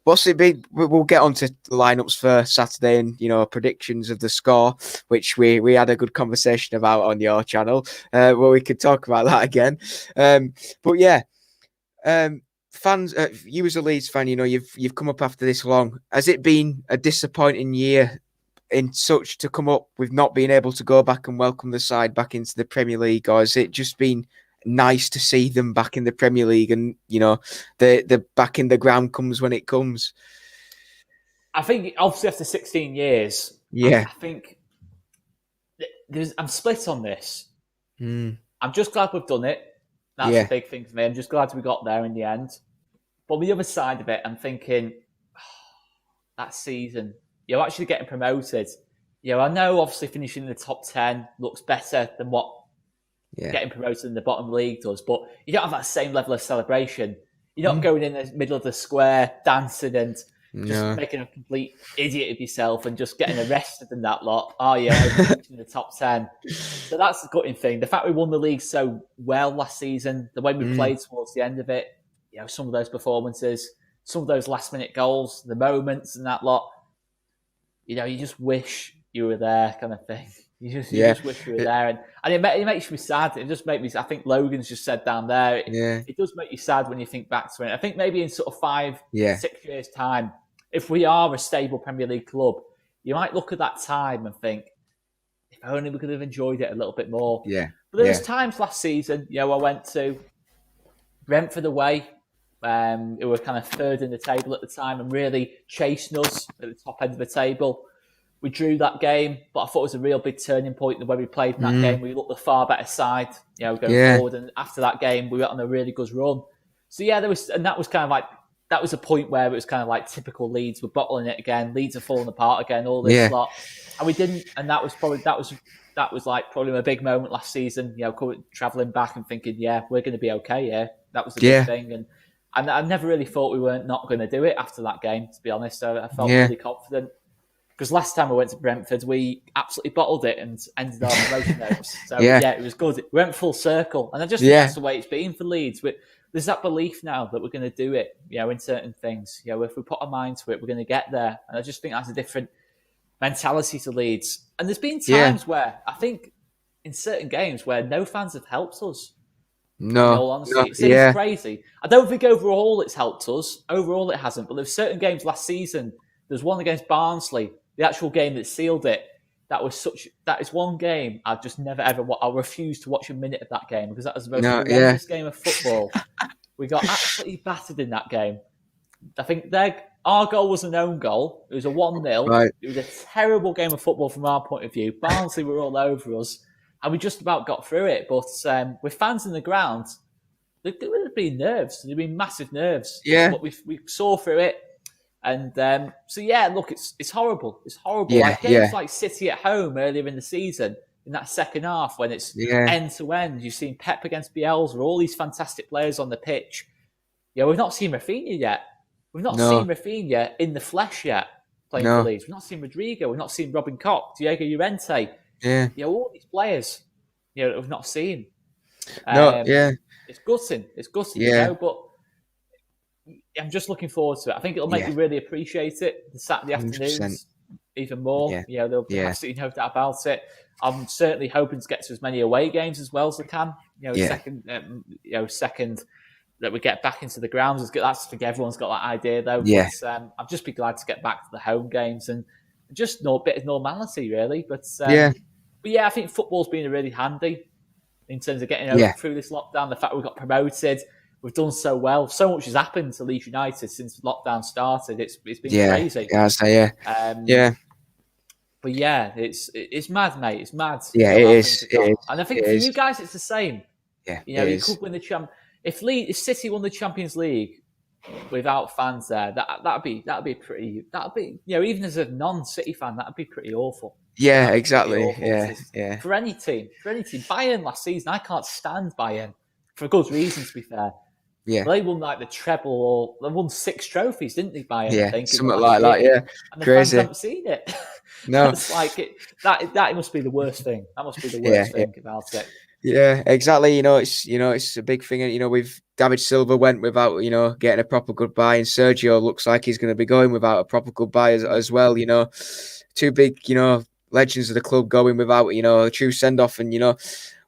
What's it been? We'll get on to the lineups for Saturday and predictions of the score, which we had a good conversation about on your channel. Where we could talk about that again. But yeah, fans, you as a Leeds fan, you've come up after this long. Has it been a disappointing year in touch to come up with not being able to go back and welcome the side back into the Premier League, or has it just been nice to see them back in the Premier League, and the back in the ground comes when it comes? I think obviously after 16 years, Yeah, I think I'm split on this. Mm. I'm just glad we've done it. That's a big thing for me. I'm just glad we got there in the end. But on the other side of it, I'm thinking that season, actually getting promoted. I know obviously finishing in the top 10 looks better than what getting promoted in the bottom league does, but you don't have that same level of celebration. You're not going in the middle of the square dancing and just making a complete idiot of yourself and just getting arrested in that lot. Oh yeah, in the top 10. So that's the gutting thing. The fact we won the league so well last season, the way we played towards the end of it, some of those performances, some of those last minute goals, the moments and that lot, you just wish you were there, kind of thing. You just wish you were there, and it makes me sad. It just makes me. I think Logan's just said down there. It does make you sad when you think back to it. I think maybe in sort of 5-6 years' time, if we are a stable Premier League club, you might look at that time and think, if only we could have enjoyed it a little bit more. Yeah. But there was times last season, I went to Brentford away. Who were kind of third in the table at the time and really chasing us at the top end of the table. We drew that game, but I thought it was a real big turning point in the way we played in that game. We looked the far better side, going forward. And after that game, we went on a really good run. So that was kind of like, that was a point where it was kind of like typical Leeds. We're bottling it again. Leeds are falling apart again, all this lot. And we didn't, and that was like probably a big moment last season, travelling back and thinking, we're going to be okay. Yeah, that was a big thing. And I never really thought we weren't not going to do it after that game, to be honest. So I felt really confident. Because last time I went to Brentford, we absolutely bottled it and ended our promotion hopes. So it was good. We went full circle. And I just think that's the way it's been for Leeds. There's that belief now that we're going to do it, in certain things. If we put our mind to it, we're going to get there. And I just think that's a different mentality to Leeds. And there's been times where I think in certain games where no fans have helped us. No. In all honesty. It seems crazy. I don't think overall it's helped us. Overall it hasn't. But there's certain games last season. There's one against Barnsley, the actual game that sealed it. That is one game I've just never ever. I'll refuse to watch a minute of that game because that was the most horrendous game of football. We got absolutely battered in that game. I think our goal was an own goal. It was a 1-0. Right. It was a terrible game of football from our point of view. Barnsley were all over us, and we just about got through it. But with fans in the ground, there would have been nerves. There would have been massive nerves. Yeah. But we saw through it. And look, it's horrible. It's horrible. Yeah, like games like City at home earlier in the season, in that second half when it's end to end. You've seen Pep against Bielsa, all these fantastic players on the pitch. We've not seen Rafinha yet. We've not seen Rafinha in the flesh yet playing for Leeds. We've not seen Rodrigo. We've not seen Robin Koch, Diego Llorente. Yeah. All these players, that we've not seen. It's gutting. It's gutting, but I'm just looking forward to it. I think it'll make you really appreciate it. The Saturday 100%. afternoons, even more. Yeah. There'll be absolutely no doubt about it. I'm certainly hoping to get to as many away games as well as I can. Second that we get back into the grounds. I think everyone's got that idea though. Yeah. But, I'd just be glad to get back to the home games and just a bit of normality, really. But I think football's been really handy in terms of getting through this lockdown. The fact we got promoted. We've done so well. So much has happened to Leeds United since lockdown started. It's been crazy. But it's mad, mate. It's mad. Yeah, it is. And I think for you guys, it's the same. Yeah, you could win the if City won the Champions League without fans there, that'd be pretty. Even as a non-City fan, that'd be pretty awful. Yeah, exactly. Yeah. For any team, Bayern last season, I can't stand Bayern for a good reason. To be fair. Yeah, they won like the treble, or they won 6 trophies, didn't they? Bayern, yeah, I think, something like that. Yeah, and the crazy. fans haven't seen it. No, it's like that must be the worst thing. That must be the worst thing about it. Yeah, exactly. It's a big thing. With David Silva went without getting a proper goodbye, and Sergio looks like he's going to be going without a proper goodbye as well. 2 big legends of the club going without a true send off. And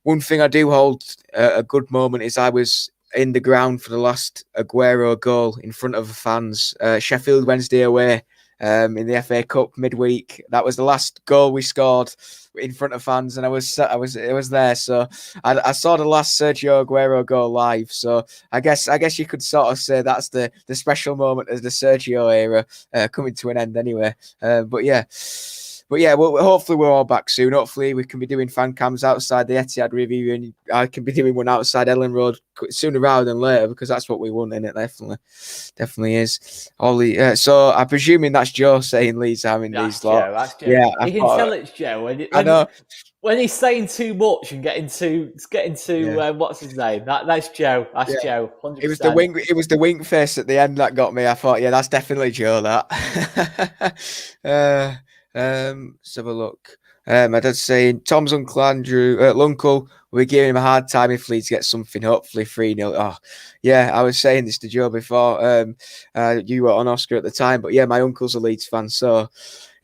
one thing I do hold a good moment is I was in the ground for the last Aguero goal in front of the fans. Sheffield Wednesday away. in the FA Cup midweek. That was the last goal we scored in front of fans, and I was there. So I saw the last Sergio Aguero goal live. So I guess you could sort of say that's the special moment as the Sergio era coming to an end anyway. But yeah. Well, hopefully we're all back soon. Hopefully we can be doing fan cams outside the Etihad review, and I can be doing one outside Ellen Road sooner rather than later, because that's what we want, innit? Definitely is. So I'm presuming that's Joe saying Leeds having these lot. That's Joe. Yeah, you can tell it's Joe. I know. When he's saying too much and getting to what's his name? That's Joe. That's Joe. 100%. It was the wink face at the end that got me. I thought, yeah, that's definitely Joe. That. Let's have a look. My dad's saying Tom's uncle Andrew, uncle, we're giving him a hard time if Leeds get something. Hopefully 3-0. Oh, yeah, I was saying this to Joe before. You were on Oscar at the time, but yeah, my uncle's a Leeds fan. So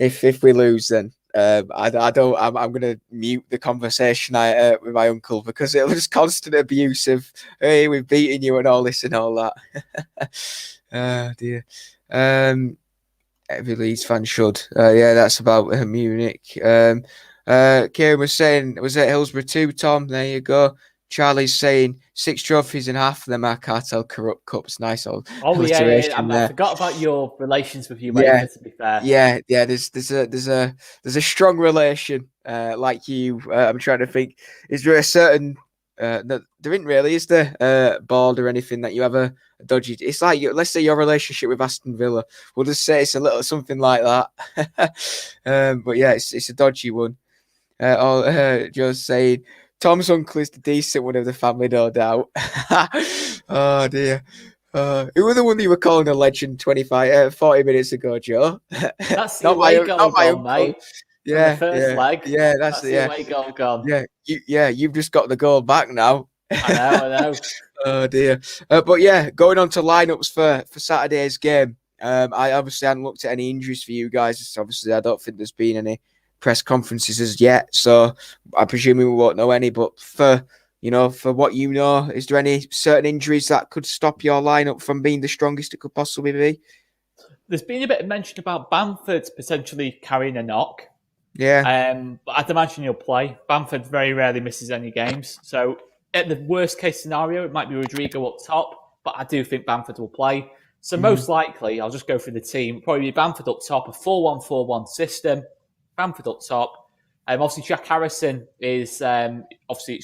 if we lose, then I'm going to mute the conversation with my uncle, because it was constant abuse of, hey, we've beaten you and all this and all that. Oh dear. Every Leeds fan should. Yeah, that's about Munich. Kieran was saying, was it Hillsborough 2, Tom? There you go. Charlie's saying 6 trophies and half of them are cartel corrupt cups. Nice old illustration there. I forgot about your relations with you, mate, to be fair. Yeah. There's a strong relation. Like you, I'm trying to think. Is there a certain no, there isn't really, is there, board or anything that you ever dodgy? It's like, let's say your relationship with Aston Villa. We'll just say it's a little something like that. But yeah, it's a dodgy one. Just saying, Tom's uncle is the decent one of the family, no doubt. Oh dear. Who were the one you were calling a legend 40 minutes ago, Joe? That's not my uncle, mate. Yeah, the first leg. Yeah, that's the away goal gone. Yeah, you've just got the goal back now. I know. Oh dear. But yeah, going on to lineups for Saturday's game. I obviously hadn't looked at any injuries for you guys. Obviously, I don't think there's been any press conferences as yet, so I presume we won't know any. But for what you know, is there any certain injuries that could stop your lineup from being the strongest it could possibly be? There's been a bit of mention about Bamford potentially carrying a knock. Yeah. But I'd imagine he'll play. Bamford very rarely misses any games. So at the worst case scenario, it might be Rodrigo up top, but I do think Bamford will play. So most likely, I'll just go through the team. Probably be Bamford up top, a 4-1-4-1 system. Bamford up top. Obviously, Jack Harrison is obviously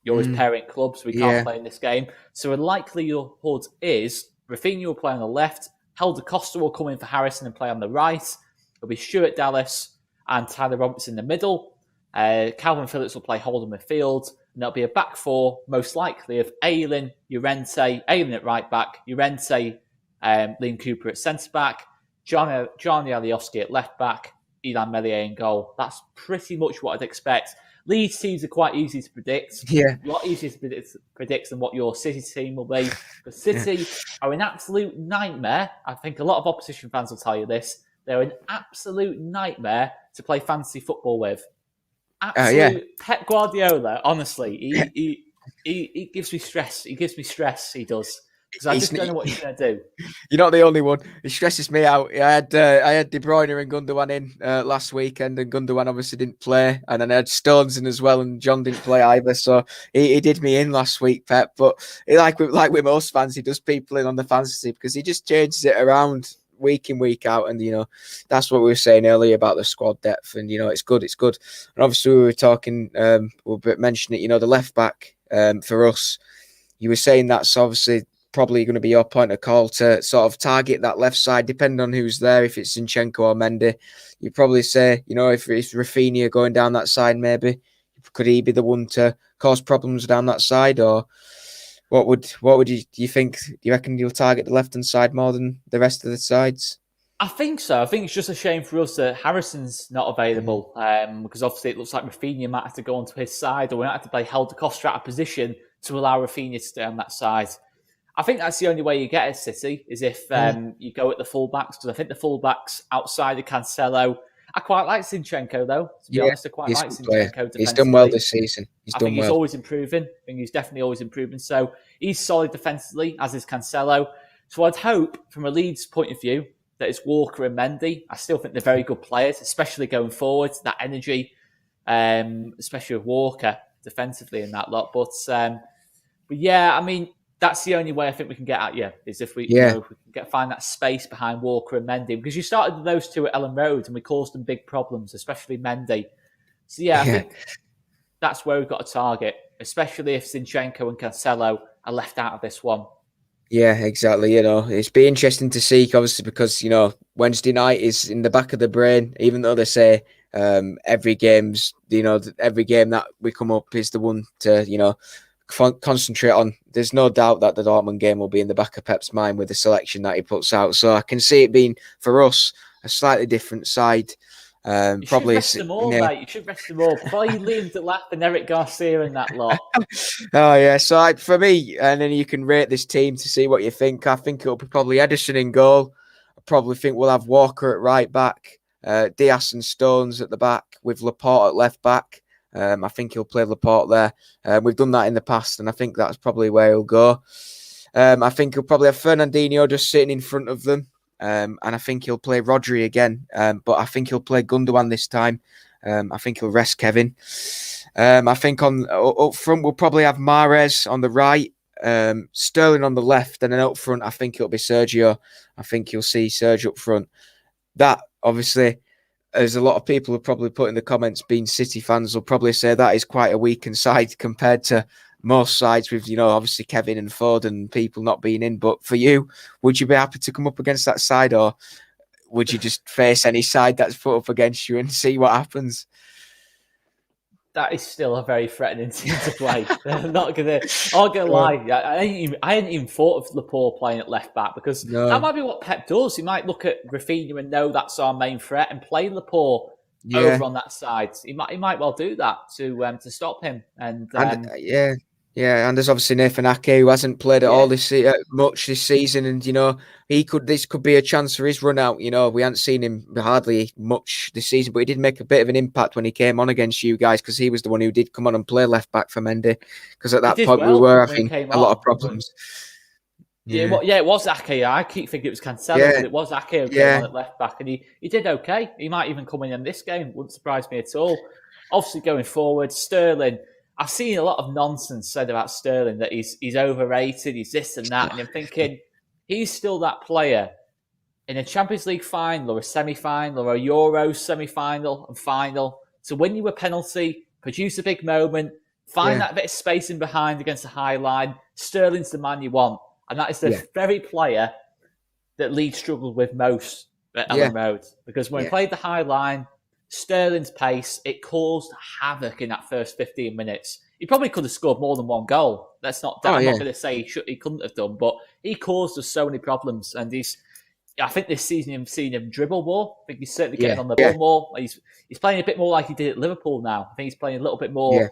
you're his parent club, so we can't play in this game. So a likelihood is Rafinha will play on the left. Helder Costa will come in for Harrison and play on the right. It'll be Stuart Dallas and Tyler Roberts in the middle. Calvin Phillips will play holding midfield. And there'll be a back four, most likely, of Aylin at right back, Llorente, Liam Cooper at centre back, Johnny Alioski at left back, Ilan Meslier in goal. That's pretty much what I'd expect. Leeds teams are quite easy to predict. Yeah. A lot easier to predict than what your City team will be. The City are an absolute nightmare. I think a lot of opposition fans will tell you this. They're an absolute nightmare to play fantasy football with. Pep Guardiola, honestly, he gives me stress. He gives me stress, he does. Because I just don't know what he's going to do. You're not the only one. It stresses me out. I had De Bruyne and Gundogan in last weekend, and Gundogan obviously didn't play. And then I had Stones in as well, and John didn't play either. So he did me in last week, Pep. But like with most fans, he does people in on the fantasy because he just changes it around week in, week out. And, that's what we were saying earlier about the squad depth. And, it's good. It's good. And obviously we were talking, we mentioned it, the left back for us. You were saying that's obviously probably going to be your point of call to sort of target that left side, depending on who's there. If it's Zinchenko or Mendy, you probably say, if it's Rafinha going down that side, maybe could he be the one to cause problems down that side, or what would you think? Do you reckon you'll target the left hand side more than the rest of the sides? I think so. I think it's just a shame for us that Harrison's not available because obviously it looks like Rafinha might have to go onto his side, or we might have to play Helder Costa out of position to allow Rafinha to stay on that side. I think that's the only way you get at City, is if you go at the fullbacks, because I think the fullbacks outside of Cancelo, I quite like Zinchenko though, to be honest. I quite like Zinchenko. He's done well this season. He's always improving. I think he's definitely always improving. So he's solid defensively, as is Cancelo. So I'd hope, from a Leeds point of view, that it's Walker and Mendy. I still think they're very good players, especially going forward. That energy, especially with Walker defensively in that lot. But yeah, I mean, that's the only way I think we can get at you is if we, if we can find that space behind Walker and Mendy, because you started with those two at Ellen Road and we caused them big problems, especially Mendy. So yeah, I think that's where we've got to target, especially if Zinchenko and Cancelo are left out of this one. Yeah, exactly. It's be interesting to see, obviously, because Wednesday night is in the back of the brain. Even though they say every game's, every game that we come up is the one to concentrate on. There's no doubt that the Dortmund game will be in the back of Pep's mind with the selection that he puts out. So I can see it being for us a slightly different side. You Probably should rest them all, mate. You should rest them all. Probably Liam Delap and Eric Garcia and that lot. Oh yeah, so for me, and then you can rate this team to see what you think. I think it'll be probably Edison in goal. I probably think we'll have Walker at right back, Diaz and Stones at the back, with Laporte at left back. I think he'll play Laporte there. We've done that in the past, and I think that's probably where he'll go. I think he'll probably have Fernandinho just sitting in front of them. And I think he'll play Rodri again, but I think he'll play Gundogan this time. I think he'll rest Kevin. I think up front we'll probably have Mahrez on the right, Sterling on the left, and then up front I think it'll be Sergio. I think you'll see Sergio up front. That obviously, as a lot of people have probably put in the comments, being City fans will probably say that is quite a weakened side compared to most sides with, obviously Kevin and Foden and people not being in. But for you, would you be happy to come up against that side, or would you just face any side that's put up against you and see what happens? That is still a very threatening team to play. I'm not gonna lie. I hadn't even thought of Laporte playing at left back, because that might be what Pep does. He might look at Rafinha and know that's our main threat and play Laporte over on that side. He might well do that to stop him. And and there's obviously Nathan Ake, who hasn't played at all much this season, and this could be a chance for his run out. We haven't seen him hardly much this season, but he did make a bit of an impact when he came on against you guys, because he was the one who did come on and play left back for Mendy. Because at that point we were having a lot of problems. It was Ake. I keep thinking it was Cancelo, but it was Ake who came on at left back, and he did okay. He might even come in this game. Wouldn't surprise me at all. Obviously, going forward, Sterling. I've seen a lot of nonsense said about Sterling, that he's overrated, he's this and that, and I'm thinking he's still that player in a Champions League final or a semi-final or a Euro semi-final and final to win you a penalty, produce a big moment, find that bit of space in behind against the high line. Sterling's the man you want, and that is the very player that Leeds struggled with most at Ellen Road, because when we played the high line, Sterling's pace, it caused havoc in that first 15 minutes. He probably could have scored more than one goal. I'm not going to say he couldn't have done, but he caused us so many problems. And I think this season you've seen him dribble more. I think he's certainly getting on the ball more. He's playing a bit more like he did at Liverpool now. I think he's playing a little bit more.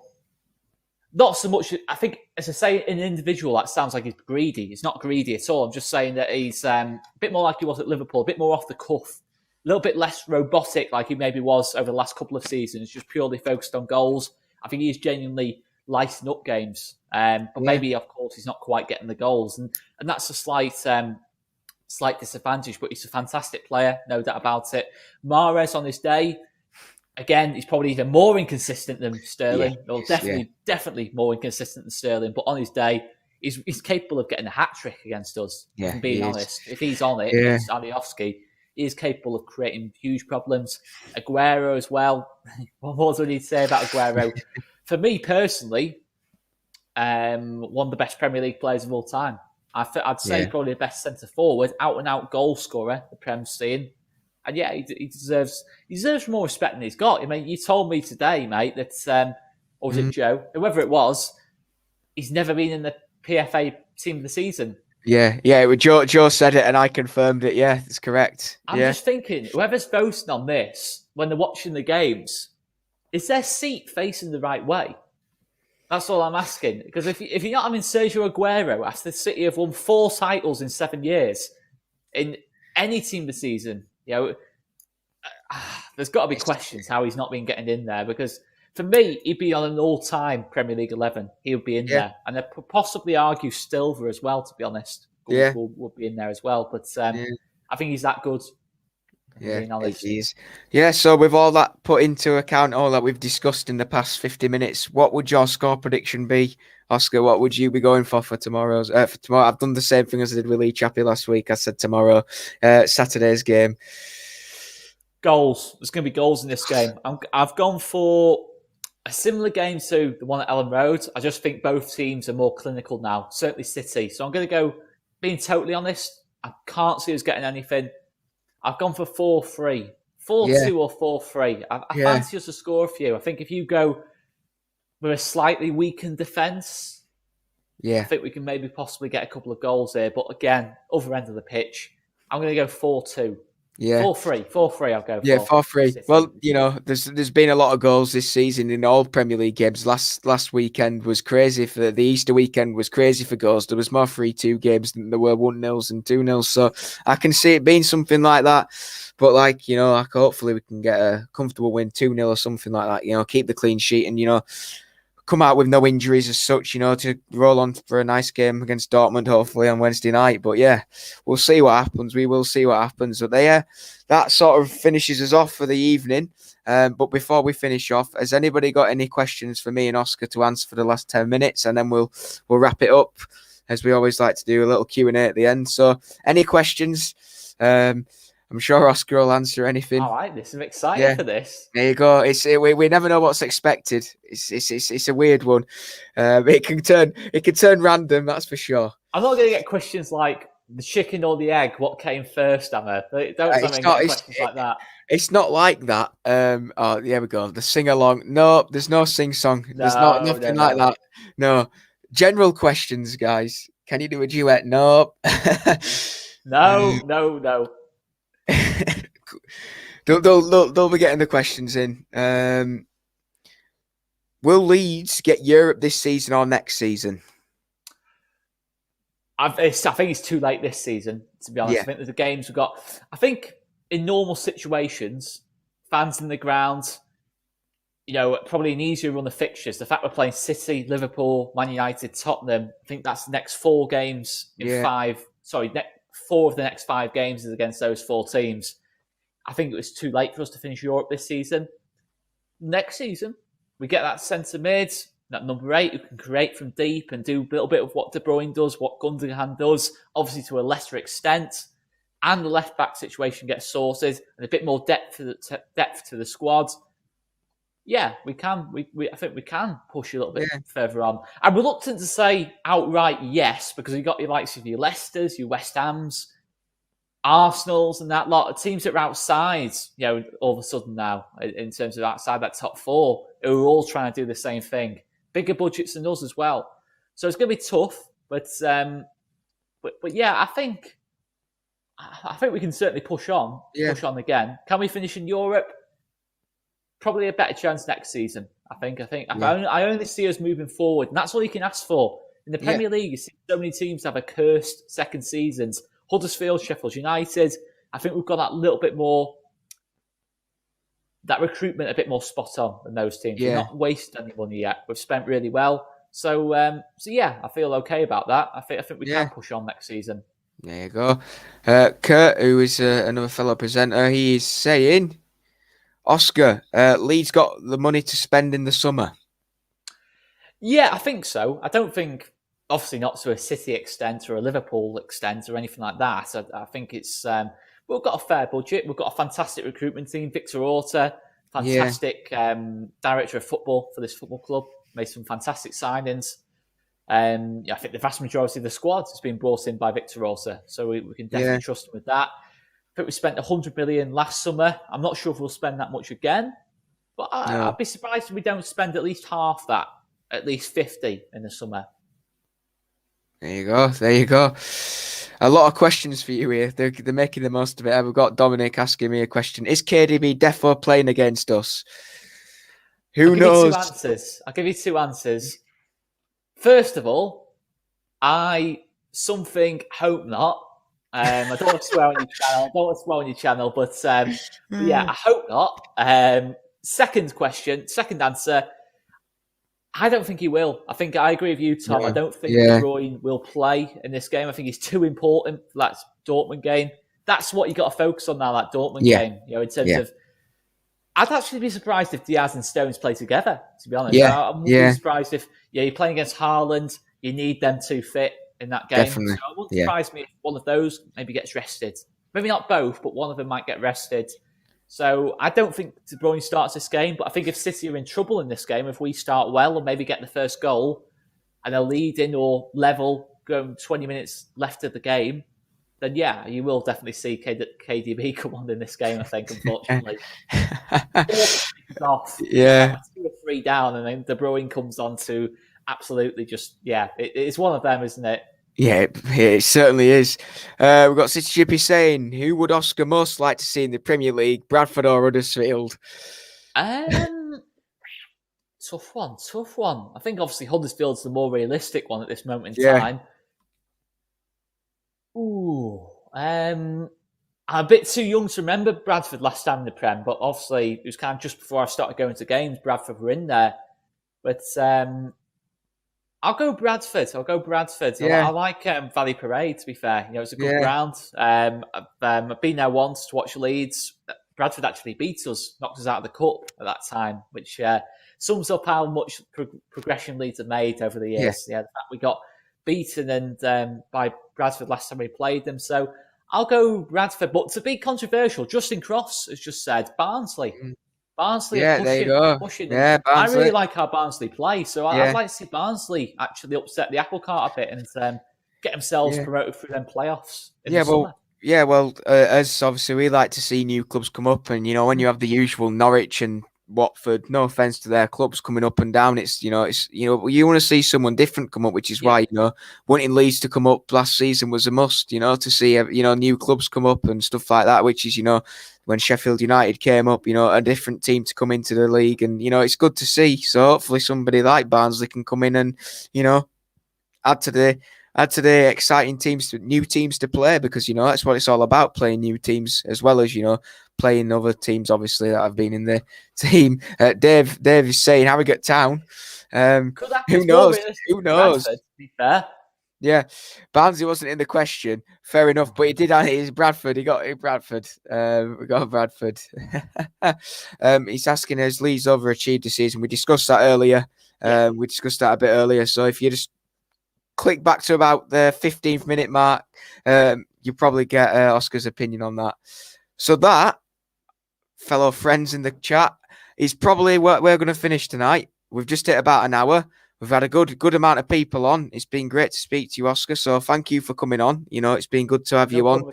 Not so much. I think, as I say, in an individual, that sounds like he's greedy. He's not greedy at all. I'm just saying that he's a bit more like he was at Liverpool, a bit more off the cuff. A little bit less robotic, like he maybe was over the last couple of seasons, just purely focused on goals. I think he's genuinely lighting up games. But maybe, of course, he's not quite getting the goals. And that's a slight disadvantage, but he's a fantastic player, no doubt about it. Mahrez on his day, again, he's probably even more inconsistent than Sterling. Definitely more inconsistent than Sterling. But on his day, he's capable of getting a hat-trick against us, if I'm being honest. If he's on it against Alioski, he is capable of creating huge problems. Aguero as well. What more do we need to say about Aguero? For me personally, one of the best Premier League players of all time. I'd say probably the best centre forward, out and out goal scorer the Prem's seeing. And he deserves more respect than he's got. I mean, you told me today, mate, that or was it Joe, whoever it was, he's never been in the PFA team of the season. Yeah. Joe said it, and I confirmed it. Yeah, it's correct. I'm just thinking, whoever's voting on this when they're watching the games, is their seat facing the right way? That's all I'm asking. Because if you're not having Sergio Aguero after City have won 4 titles in 7 years in any team this season, there's got to be questions how he's not been getting in there. Because for me, he'd be on an all-time Premier League 11. He would be in there. And I'd possibly argue Silva as well, to be honest. Would be in there as well. But I think he's that good. Yeah, Being honest. he is. Yeah, so with all that put into account, all that we've discussed in the past 50 minutes, what would your score prediction be? Oscar, what would you be going for tomorrow's? For tomorrow, I've done the same thing as I did with Lee Chappie last week. I said tomorrow, Saturday's game. Goals. There's going to be goals in this game. I've gone for a similar game to the one at Ellen Road. I just think both teams are more clinical now, certainly City. So I'm going to go, being totally honest, I can't see us getting anything. I've gone for 4-3. 4-2 or 4-3. I fancy us to score a few. I think if you go with a slightly weakened defence, I think we can maybe possibly get a couple of goals here. But again, other end of the pitch, I'm going to go 4-2. Yeah. 4-3. 4-3 I'll go for. Yeah, 4-3. Well, you know, there's been a lot of goals this season in all Premier League games. Last weekend was crazy for the Easter weekend was crazy for goals. There was more 3-2 games than there were 1-0s and 2-0s. So I can see it being something like that. But like, you know, like hopefully we can get a comfortable win, 2-0 or something like that, you know, keep the clean sheet and, you know, come out with no injuries as such, you know, to roll on for a nice game against Dortmund, hopefully on Wednesday night. But yeah, we'll see what happens. We will see what happens. But that sort of finishes us off for the evening. But before we finish off, has anybody got any questions for me and Oscar to answer for the last 10 minutes? And then we'll wrap it up, as we always like to do, a little Q&A at the end. So any questions? I'm sure Oscar will answer anything. All right, this is exciting for this. There you go. We never know what's expected. It's a weird one. It can turn random. That's for sure. I'm not going to get questions like the chicken or the egg. What came first, Emma? Don't get questions like that. It's not like that. Oh, there we go. The sing along. No, there's no sing song. There's nothing like that. No. General questions, guys. Can you do a duet? No. No. They'll be getting the questions in. Will Leeds get Europe this season or next season? I think it's too late this season, to be honest. Yeah. I think the games we've got. I think in normal situations, fans in the ground, you know, probably an easier run of fixtures. The fact we're playing City, Liverpool, Man United, Tottenham, I think that's the next 4 games in 5. Sorry, 4 of the next 5 games is against those 4 teams. I think it was too late for us to finish Europe this season. Next season, we get that centre mid, that number 8 who can create from deep and do a little bit of what De Bruyne does, what Gundogan does, obviously to a lesser extent. And the left-back situation gets sorted and a bit more depth to the squad. Yeah, we can. I think we can push a little bit further on. I'm reluctant to say outright yes, because you've got your likes of your Leicesters, your West Hams, Arsenals and that lot of teams that are outside, you know, all of a sudden now, in terms of outside that top 4, who are all trying to do the same thing. Bigger budgets than us as well. So it's going to be tough, but yeah, I think we can certainly push on again. Can we finish in Europe? Probably a better chance next season. I think. I only see us moving forward, and that's all you can ask for. In the Premier League, you see so many teams have a cursed second seasons. Huddersfield, Sheffield United. I think we've got that little bit more, that recruitment a bit more spot on than those teams. We've not wasted any money yet. We've spent really well. So yeah, I feel okay about that. I think we can push on next season. There you go. Kurt, who is another fellow presenter, he is saying, Oscar, Leeds got the money to spend in the summer. Yeah, I think so. I don't think, obviously not to a City extent or a Liverpool extent or anything like that. I think it's, we've got a fair budget. We've got a fantastic recruitment team. Victor Orta, fantastic director of football for this football club. Made some fantastic signings. I think the vast majority of the squad has been brought in by Victor Orta. So we can definitely trust him with that. I think we spent 100 million last summer. I'm not sure if we'll spend that much again. But I'd be surprised if we don't spend at least half that. At least 50 in the summer. There you go. A lot of questions for you here. They're making the most of it. We've got Dominic asking me a question. Is KDB defo playing against us? Who knows? I'll give you 2 answers. First of all, I hope not. I don't want to swear on your channel. But yeah, I hope not. Second answer. I don't think he will. I think I agree with you, Tom. I don't think De Bruyne will play in this game. I think he's too important for that Dortmund game. that's what you got to focus on now, that Dortmund Yeah. game. In terms of, I'd actually be surprised if Diaz and Stones play together. To be honest, Yeah. I wouldn't be surprised if you're playing against Haaland. You need them two fit in that game. Definitely. So it wouldn't surprise me if one of those maybe gets rested. Maybe not both, but one of them might get rested. So I don't think De Bruyne starts this game, but I think if City are in trouble in this game, if we start well and maybe get the first goal and a lead in or level going 20 minutes left of the game, then you will definitely see KDB come on in this game, I think, unfortunately. Off, 2 or 3 down, and then De Bruyne comes on to absolutely just, it's one of them, isn't it? Yeah, it certainly is. We've got City Chippy saying, who would Oscar most like to see in the Premier League, Bradford or Huddersfield? Tough one. I think obviously Huddersfield's the more realistic one at this moment in time. I'm a bit too young to remember Bradford last time in the Prem, but obviously it was kind of just before I started going to games, Bradford were in there. But I'll go Bradford. I like Valley Parade, to be fair. It's a good ground. I've been there once to watch Leeds. Bradford actually beat us, knocked us out of the cup at that time, which sums up how much progression Leeds have made over the years. The fact we got beaten by Bradford last time we played them. So I'll go Bradford. But to be controversial, Justin Cross has just said Barnsley. Barnsley are pushing. There you go. Barnsley. I really like how Barnsley play. So I'd like to see Barnsley actually upset the apple cart a bit and get themselves promoted through them playoffs in the summer. As obviously we like to see new clubs come up, and when you have the usual Norwich and Watford, no offense to their clubs coming up and down, you want to see someone different come up, which is why wanting Leeds to come up last season was a must, to see new clubs come up and stuff like that, which is when Sheffield United came up, a different team to come into the league, and it's good to see. So hopefully somebody like Barnsley can come in and add to the exciting new teams to play, because that's what it's all about, playing new teams as well as playing other teams obviously that have been in the team. Dave is saying Harrogate Town. Who knows? Bradford, to be fair. Yeah, Barnsley wasn't in the question. Fair enough, but he did. He's Bradford. He got Bradford. We got Bradford. He's asking, has Leeds overachieved this season? We discussed that earlier. We discussed that a bit earlier. So if you just click back to about the 15th minute mark, you probably get Oscar's opinion on that. So that, fellow friends in the chat, is probably what we're going to finish tonight. We've just hit about an hour. We've had a good amount of people on. It's been great to speak to you, Oscar. So thank you for coming on. It's been good to have you on.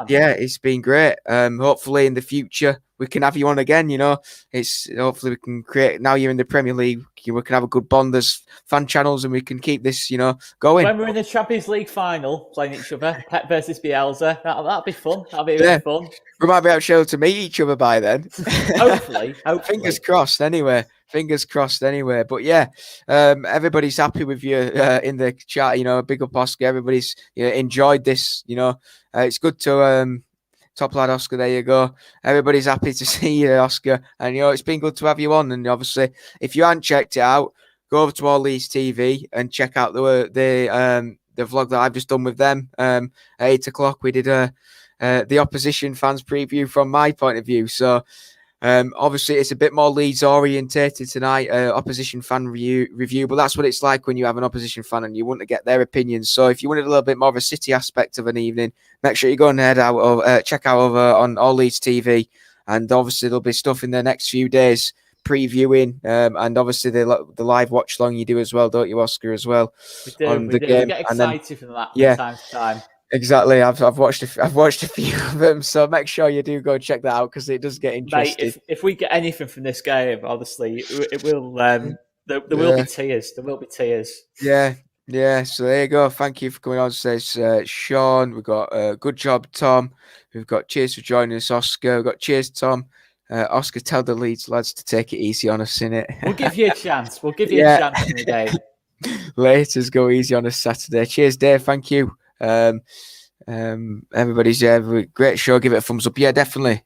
Yeah, it's been great. Hopefully in the future we can have you on again. Hopefully we can create. Now you're in the Premier League, we can have a good bond as fan channels, and we can keep this, going. When we're in the Champions League final, playing each other, Pep versus Bielsa, that'll be fun. That'll be really fun. We might be able to meet each other by then. Hopefully. Fingers crossed. Anyway. But everybody's happy with you in the chat. Big up Oscar. Everybody's enjoyed this. It's good to top lad Oscar. There you go. Everybody's happy to see you, Oscar. And it's been good to have you on. And obviously, if you haven't checked it out, go over to All Leeds TV and check out the vlog that I've just done with them. At 8:00, we did the opposition fans preview from my point of view. So. Obviously, it's a bit more Leeds orientated tonight, opposition fan review, but that's what it's like when you have an opposition fan and you want to get their opinions. So if you wanted a little bit more of a City aspect of an evening, make sure you go and head out or check out over on All Leeds TV. And obviously, there'll be stuff in the next few days previewing, and obviously the live watch long you do as well, don't you, Oscar, as well? We do. We get excited from that from time to time. Exactly, I've watched a few of them, so make sure you do go check that out, because it does get interesting. Mate, if we get anything from this game, honestly, it will. There will be tears. There will be tears. Yeah. So there you go. Thank you for coming on. Says Sean. We've got good job, Tom. We've got cheers for joining us, Oscar. We've got cheers, Tom. Oscar, tell the Leeds lads to take it easy on us, innit? We'll give you a chance. We'll give you a chance in the game. Laters, go easy on a Saturday. Cheers, Dave. Thank you. Everybody's great show. Give it a thumbs up. Yeah, definitely.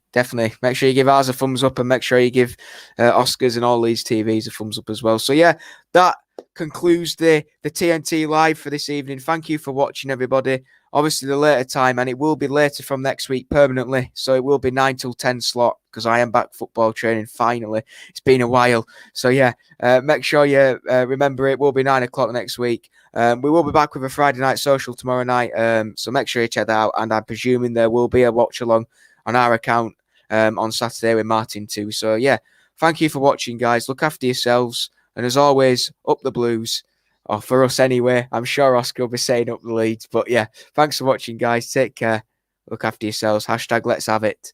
Make sure you give ours a thumbs up, and make sure you give Oscars and All Leeds TVs a thumbs up as well. So yeah, that concludes the TNT live for this evening. Thank you for watching, everybody. Obviously, the later time, and it will be later from next week permanently. So it will be 9 till 10 slot because I am back football training finally. It's been a while. So yeah, make sure you remember it will be 9 o'clock next week. We will be back with a Friday night social tomorrow night. So make sure you check that out. And I'm presuming there will be a watch along on our account on Saturday with Martin too. So yeah, thank you for watching, guys. Look after yourselves. And as always, up the Blues. Or for us anyway. I'm sure Oscar will be saying up the Leeds. But yeah, thanks for watching, guys. Take care. Look after yourselves. #Let's have it.